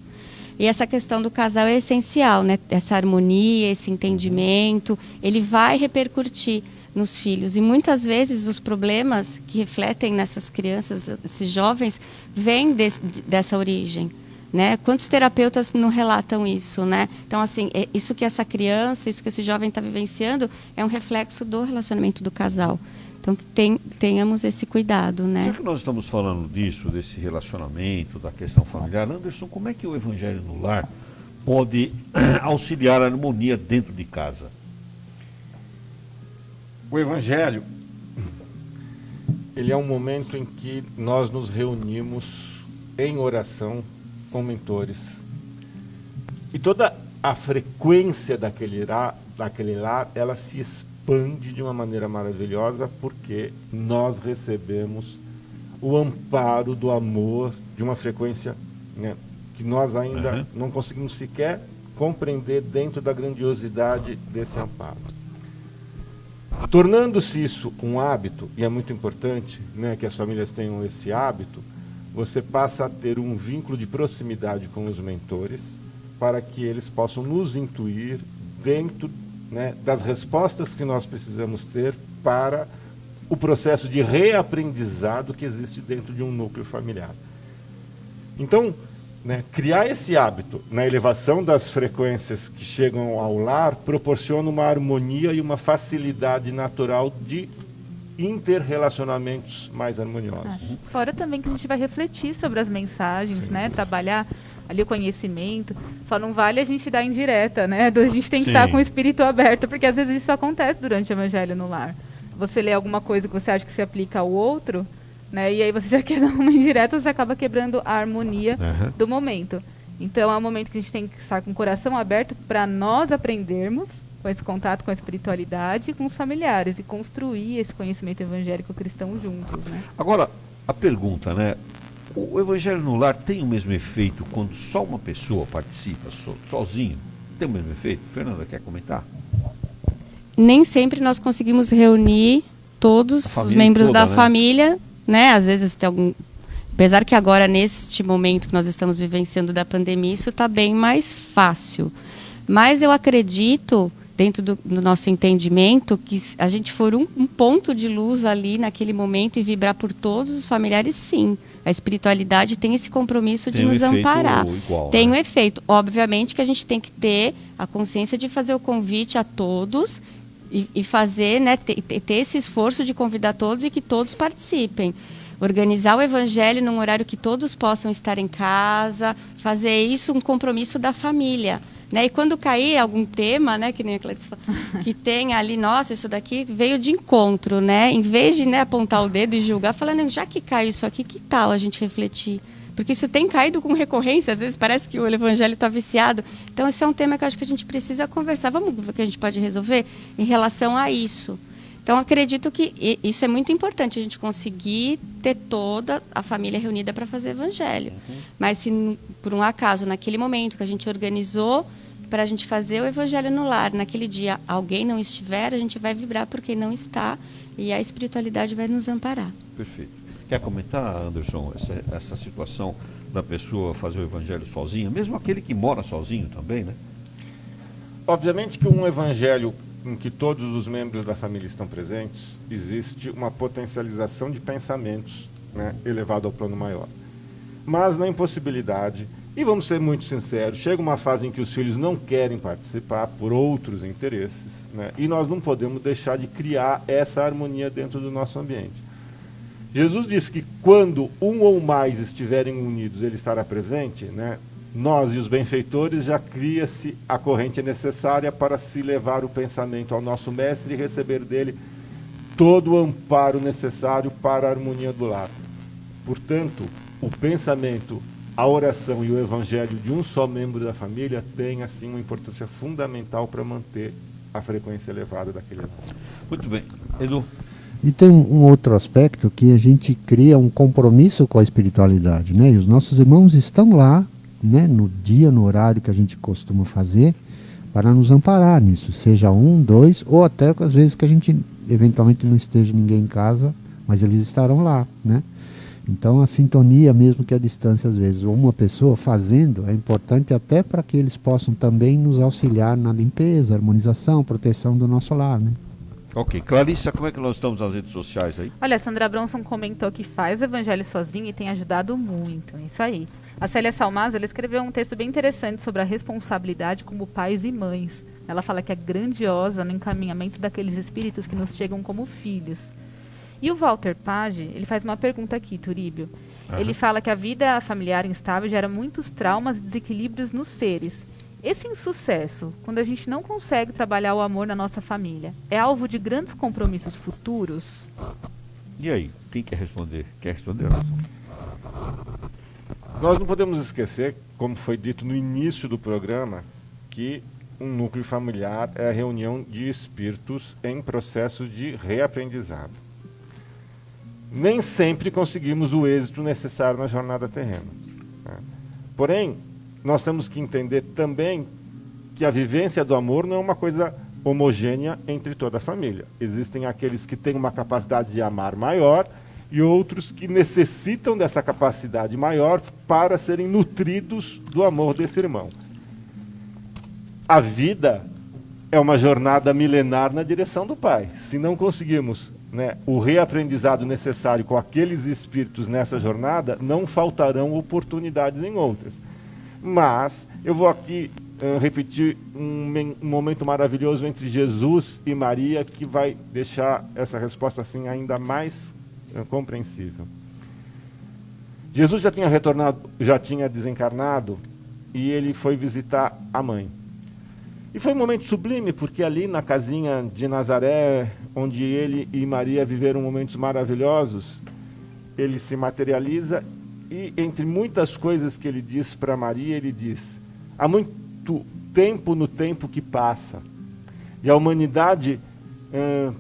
E essa questão do casal é essencial, né? Essa harmonia, esse entendimento, ele vai repercutir nos filhos. E muitas vezes os problemas que refletem nessas crianças, esses jovens, vêm dessa origem, né? Quantos terapeutas não relatam isso, né? Então, assim, isso que essa criança, isso que esse jovem está vivenciando é um reflexo do relacionamento do casal. Então, tenhamos esse cuidado, né? Já que nós estamos falando disso, desse relacionamento, da questão familiar, Anderson, como é que o Evangelho no Lar pode auxiliar a harmonia dentro de casa? O Evangelho, ele é um momento em que nós nos reunimos em oração com mentores. E toda a frequência daquele lar, ela se expande de uma maneira maravilhosa, porque nós recebemos o amparo do amor de uma frequência, né, que nós ainda não conseguimos sequer compreender dentro da grandiosidade desse amparo. Tornando-se isso um hábito, e é muito importante, né, que as famílias tenham esse hábito, você passa a ter um vínculo de proximidade com os mentores, para que eles possam nos intuir dentro, né, das respostas que nós precisamos ter para o processo de reaprendizado que existe dentro de um núcleo familiar. Então, né, criar esse hábito na elevação das frequências que chegam ao lar proporciona uma harmonia e uma facilidade natural de interrelacionamentos mais harmoniosos. Fora também que a gente vai refletir sobre as mensagens, né? Trabalhar ali o conhecimento. Só não vale a gente dar indireta, né? A gente tem que estar com o espírito aberto, porque às vezes isso acontece durante o Evangelho no Lar. Você lê alguma coisa que você acha que se aplica ao outro, né? E aí você já quer dar uma indireta, você acaba quebrando a harmonia do momento. Então é um momento que a gente tem que estar com o coração aberto para nós aprendermos com esse contato com a espiritualidade e com os familiares e construir esse conhecimento evangélico cristão juntos, né? Agora, a pergunta, né? O Evangelho no Lar tem o mesmo efeito quando só uma pessoa participa, sozinho? Tem o mesmo efeito? Fernanda, quer comentar? Nem sempre nós conseguimos reunir todos os membros da família, né? Às vezes tem algum... Apesar que agora, neste momento que nós estamos vivenciando da pandemia, isso está bem mais fácil. Mas eu acredito, dentro do nosso entendimento, que a gente for um ponto de luz ali naquele momento e vibrar por todos os familiares, sim. A espiritualidade tem esse compromisso de nos amparar. Tem um efeito. Obviamente que a gente tem que ter a consciência de fazer o convite a todos e fazer, né, ter esse esforço de convidar todos e que todos participem. Organizar o Evangelho num horário que todos possam estar em casa, fazer isso um compromisso da família. Né? E quando cair algum tema, né, que nem a Clarice falou, que tem ali, nossa, isso daqui veio de encontro, né? Em vez de, né, apontar o dedo e julgar, falando, já que caiu isso aqui, que tal a gente refletir? Porque isso tem caído com recorrência, às vezes parece que o Evangelho está viciado. Então, esse é um tema que eu acho que a gente precisa conversar. Vamos ver o que a gente pode resolver em relação a isso. Então, acredito que isso é muito importante, a gente conseguir ter toda a família reunida para fazer Evangelho. Mas se, por um acaso, naquele momento que a gente organizou para a gente fazer o Evangelho no Lar, naquele dia alguém não estiver, a gente vai vibrar porque não está e a espiritualidade vai nos amparar. perfeito. Quer comentar, Anderson, essa situação da pessoa fazer o evangelho sozinha, mesmo aquele que mora sozinho também, né? Obviamente que um evangelho em que todos os membros da família estão presentes, existe uma potencialização de pensamentos, né, elevado ao plano maior. Mas na impossibilidade, e vamos ser muito sinceros, chega uma fase em que os filhos não querem participar por outros interesses, né, e nós não podemos deixar de criar essa harmonia dentro do nosso ambiente. Jesus disse que quando um ou mais estiverem unidos, ele estará presente, né? Nós e os benfeitores já cria-se a corrente necessária para se levar o pensamento ao nosso mestre e receber dele todo o amparo necessário para a harmonia do lar. Portanto, o pensamento, a oração e o evangelho de um só membro da família têm, assim, uma importância fundamental para manter a frequência elevada daquele lar. Muito bem. Edu? E tem um outro aspecto que a gente cria um compromisso com a espiritualidade, né? E os nossos irmãos estão lá, né, no dia, no horário que a gente costuma fazer, para nos amparar nisso, seja 1, 2, ou até às vezes que a gente eventualmente não esteja ninguém em casa, mas eles estarão lá, né? Então a sintonia, mesmo que a distância às vezes, ou uma pessoa fazendo, é importante até para que eles possam também nos auxiliar na limpeza, harmonização, proteção do nosso lar, né? Ok. Clarissa, como é que nós estamos nas redes sociais aí? Olha, a Sandra Bronson comentou que faz o evangelho sozinha e tem ajudado muito. Isso aí. A Célia Salmazo, ela escreveu um texto bem interessante sobre a responsabilidade como pais e mães. Ela fala que é grandiosa no encaminhamento daqueles espíritos que nos chegam como filhos. E o Walter Page, ele faz uma pergunta aqui, Turíbio. Ele fala que a vida familiar instável gera muitos traumas e desequilíbrios nos seres. Esse insucesso, quando a gente não consegue trabalhar o amor na nossa família, é alvo de grandes compromissos futuros? E aí, quem quer responder? Quer responder, Anderson? Nós não podemos esquecer, como foi dito no início do programa, que um núcleo familiar é a reunião de espíritos em processo de reaprendizado. Nem sempre conseguimos o êxito necessário na jornada terrena, né? Porém, nós temos que entender também que a vivência do amor não é uma coisa homogênea entre toda a família. Existem aqueles que têm uma capacidade de amar maior e outros que necessitam dessa capacidade maior para serem nutridos do amor desse irmão. A vida é uma jornada milenar na direção do Pai. Se não conseguimos, né, o reaprendizado necessário com aqueles espíritos nessa jornada, não faltarão oportunidades em outras. Mas eu vou aqui repetir um momento maravilhoso entre Jesus e Maria, que vai deixar essa resposta assim ainda mais compreensível. Jesus já tinha retornado, já tinha desencarnado, e ele foi visitar a mãe. E foi um momento sublime, porque ali na casinha de Nazaré, onde ele e Maria viveram momentos maravilhosos, ele se materializa e, entre muitas coisas que ele diz para Maria, ele diz: há muito tempo no tempo que passa, e a humanidade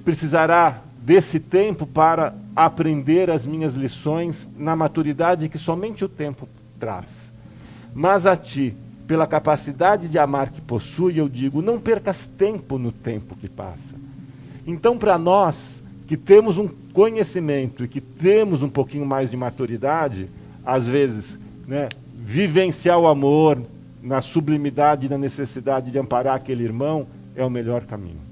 precisará desse tempo para aprender as minhas lições na maturidade que somente o tempo traz. Mas a ti, pela capacidade de amar que possui, eu digo, não percas tempo no tempo que passa. Então, para nós, que temos um conhecimento e que temos um pouquinho mais de maturidade, às vezes, né, vivenciar o amor na sublimidade e na necessidade de amparar aquele irmão é o melhor caminho.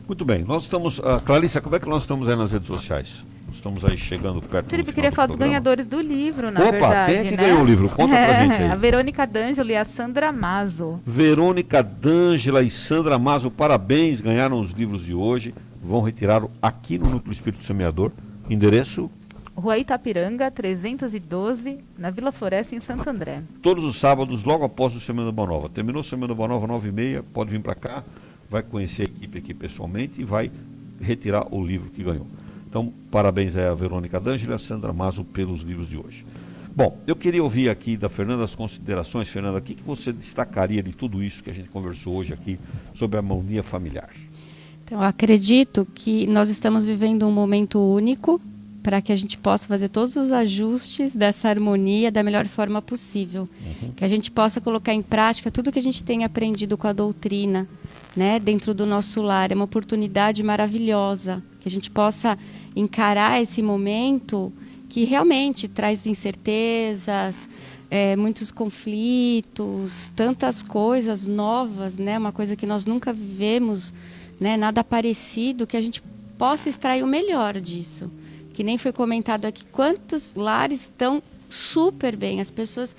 Muito bem, nós estamos... Clarissa, como é que nós estamos aí nas redes sociais? Nós estamos aí chegando perto do final Eu queria falar dos programa. ganhadores do livro, na Opa, verdade. quem é que né? ganhou o livro? Conta pra gente aí. A Verônica D'Angelo e a Sandra Mazo. Verônica D'Angela e Sandra Mazo, parabéns, ganharam os livros de hoje. Vão retirá-lo aqui no Núcleo Espírito Semeador. Endereço? Rua Itapiranga, 312, na Vila Floresta, em Santo André. Todos os sábados, logo após o Semana Boa Nova. Terminou o Semana Boa Nova, 9h30, pode vir para cá, vai conhecer a equipe aqui pessoalmente e vai retirar o livro que ganhou. Então, parabéns a Verônica D'Angela e a Sandra Mazo pelos livros de hoje. Bom, eu queria ouvir aqui da Fernanda as considerações. Fernanda, o que você destacaria de tudo isso que a gente conversou hoje aqui sobre a harmonia familiar? Então, eu acredito que nós estamos vivendo um momento único para que a gente possa fazer todos os ajustes dessa harmonia da melhor forma possível. Que a gente possa colocar em prática tudo que a gente tem aprendido com a doutrina, né, dentro do nosso lar. É uma oportunidade maravilhosa, que a gente possa encarar esse momento que realmente traz incertezas, muitos conflitos, tantas coisas novas, né? Uma coisa que nós nunca vivemos, né? Nada parecido, que a gente possa extrair o melhor disso. Que nem foi comentado aqui, quantos lares estão super bem, as pessoas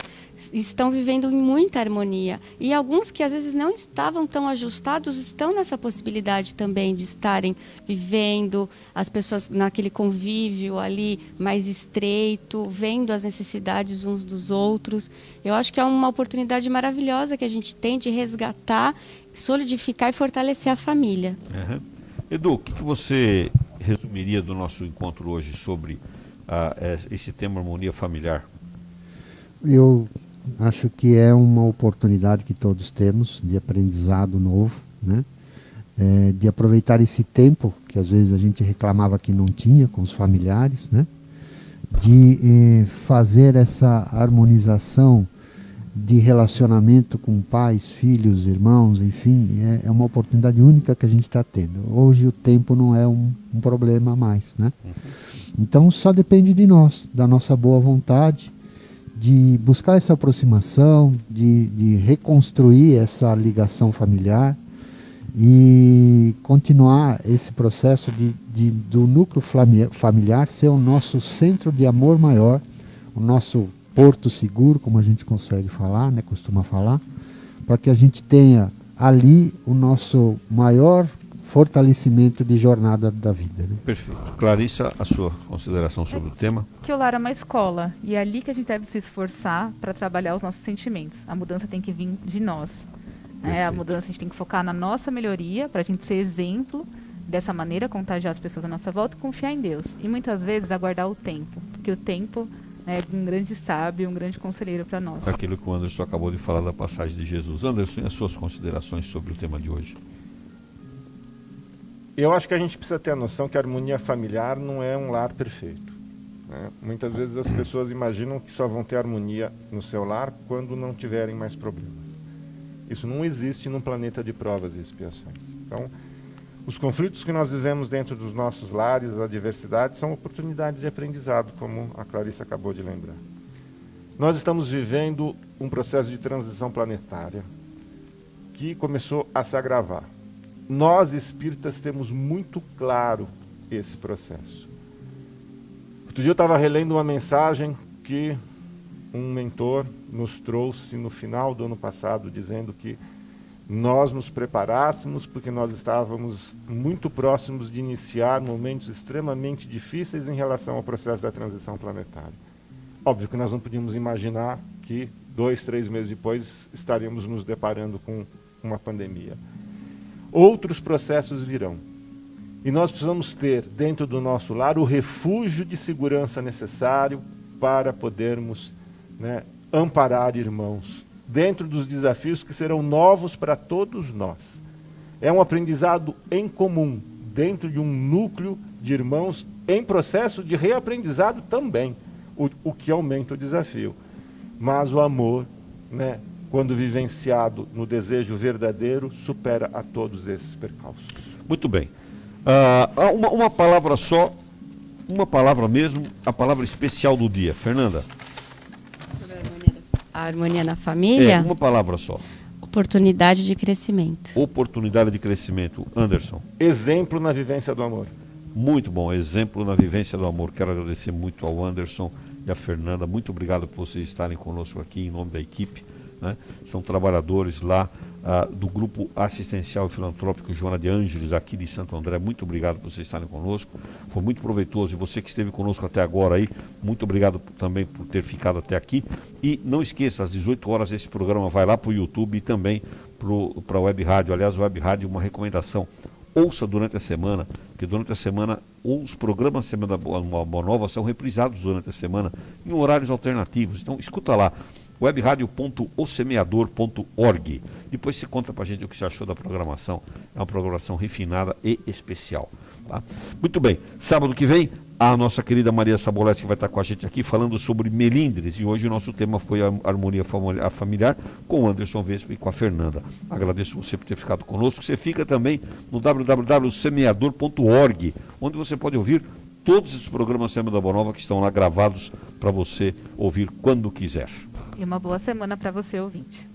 estão vivendo em muita harmonia. E alguns que às vezes não estavam tão ajustados estão nessa possibilidade também de estarem vivendo, as pessoas naquele convívio ali mais estreito, vendo as necessidades uns dos outros. Eu acho que é uma oportunidade maravilhosa que a gente tem de resgatar, solidificar e fortalecer a família. Uhum. Edu, o que você resumiria do nosso encontro hoje sobre esse tema harmonia familiar? Eu acho que é uma oportunidade que todos temos de aprendizado novo, né? De aproveitar esse tempo que às vezes a gente reclamava que não tinha com os familiares, né? De fazer essa harmonização de relacionamento com pais, filhos, irmãos, enfim, é uma oportunidade única que a gente está tendo. Hoje o tempo não é um problema mais, né? Então só depende de nós, da nossa boa vontade, de buscar essa aproximação, de reconstruir essa ligação familiar e continuar esse processo do núcleo familiar ser o nosso centro de amor maior, o nosso porto seguro, como a gente consegue falar, né, costuma falar, para que a gente tenha ali o nosso maior fortalecimento de jornada da vida. Né? Perfeito. Clarissa, a sua consideração sobre o tema? Que o lar é uma escola, e é ali que a gente deve se esforçar para trabalhar os nossos sentimentos. A mudança tem que vir de nós. A mudança a gente tem que focar na nossa melhoria, para a gente ser exemplo, dessa maneira contagiar as pessoas à nossa volta e confiar em Deus. E muitas vezes aguardar o tempo, porque o tempo é um grande sábio, um grande conselheiro para nós. Aquilo que o Anderson acabou de falar da passagem de Jesus. Anderson, e as suas considerações sobre o tema de hoje? Eu acho que a gente precisa ter a noção que a harmonia familiar não é um lar perfeito, né? Muitas vezes as pessoas imaginam que só vão ter harmonia no seu lar quando não tiverem mais problemas. Isso não existe num planeta de provas e expiações. Então, os conflitos que nós vivemos dentro dos nossos lares, as adversidades, são oportunidades de aprendizado, como a Clarissa acabou de lembrar. Nós estamos vivendo um processo de transição planetária que começou a se agravar. Nós, espíritas, temos muito claro esse processo. Outro dia eu estava relendo uma mensagem que um mentor nos trouxe no final do ano passado, dizendo que nós nos preparássemos porque nós estávamos muito próximos de iniciar momentos extremamente difíceis em relação ao processo da transição planetária. Óbvio que nós não podíamos imaginar que 2, 3 meses depois estaríamos nos deparando com uma pandemia. Outros processos virão. E nós precisamos ter dentro do nosso lar o refúgio de segurança necessário para podermos, né, amparar irmãos dentro dos desafios que serão novos para todos nós. É um aprendizado em comum, dentro de um núcleo de irmãos em processo de reaprendizado também, o que aumenta o desafio. Mas o amor, né, quando vivenciado no desejo verdadeiro, supera a todos esses percalços. Muito bem. Uma palavra só, uma palavra mesmo, a palavra especial do dia. Fernanda? A harmonia na família? Uma palavra só. Oportunidade de crescimento. Oportunidade de crescimento. Anderson? Exemplo na vivência do amor. Muito bom, exemplo na vivência do amor. Quero agradecer muito ao Anderson e à Fernanda. Muito obrigado por vocês estarem conosco aqui em nome da equipe, né? São trabalhadores lá do Grupo Assistencial e Filantrópico Joana de Ângeles, aqui de Santo André. Muito obrigado por vocês estarem conosco. Foi muito proveitoso. E você que esteve conosco até agora aí, muito obrigado também por ter ficado até aqui. E não esqueça, às 18 horas esse programa vai lá para o YouTube e também para a Web Rádio. Aliás, a Web Rádio, uma recomendação: ouça durante a semana, porque durante a semana os programas da Semana Boa Nova são reprisados durante a semana em horários alternativos. Então escuta lá, webradio.osemeador.org. Depois você conta pra gente o que você achou da programação. É uma programação refinada e especial, tá? Muito bem, sábado que vem a nossa querida Maria Sabolete vai estar com a gente aqui falando sobre melindres, e hoje o nosso tema foi a harmonia familiar com o Anderson Vespa e com a Fernanda. Agradeço você por ter ficado conosco. Você fica também no www.semeador.org, onde você pode ouvir todos esses programas Cinema da Boa Nova que estão lá gravados para você ouvir quando quiser. E uma boa semana para você, ouvinte.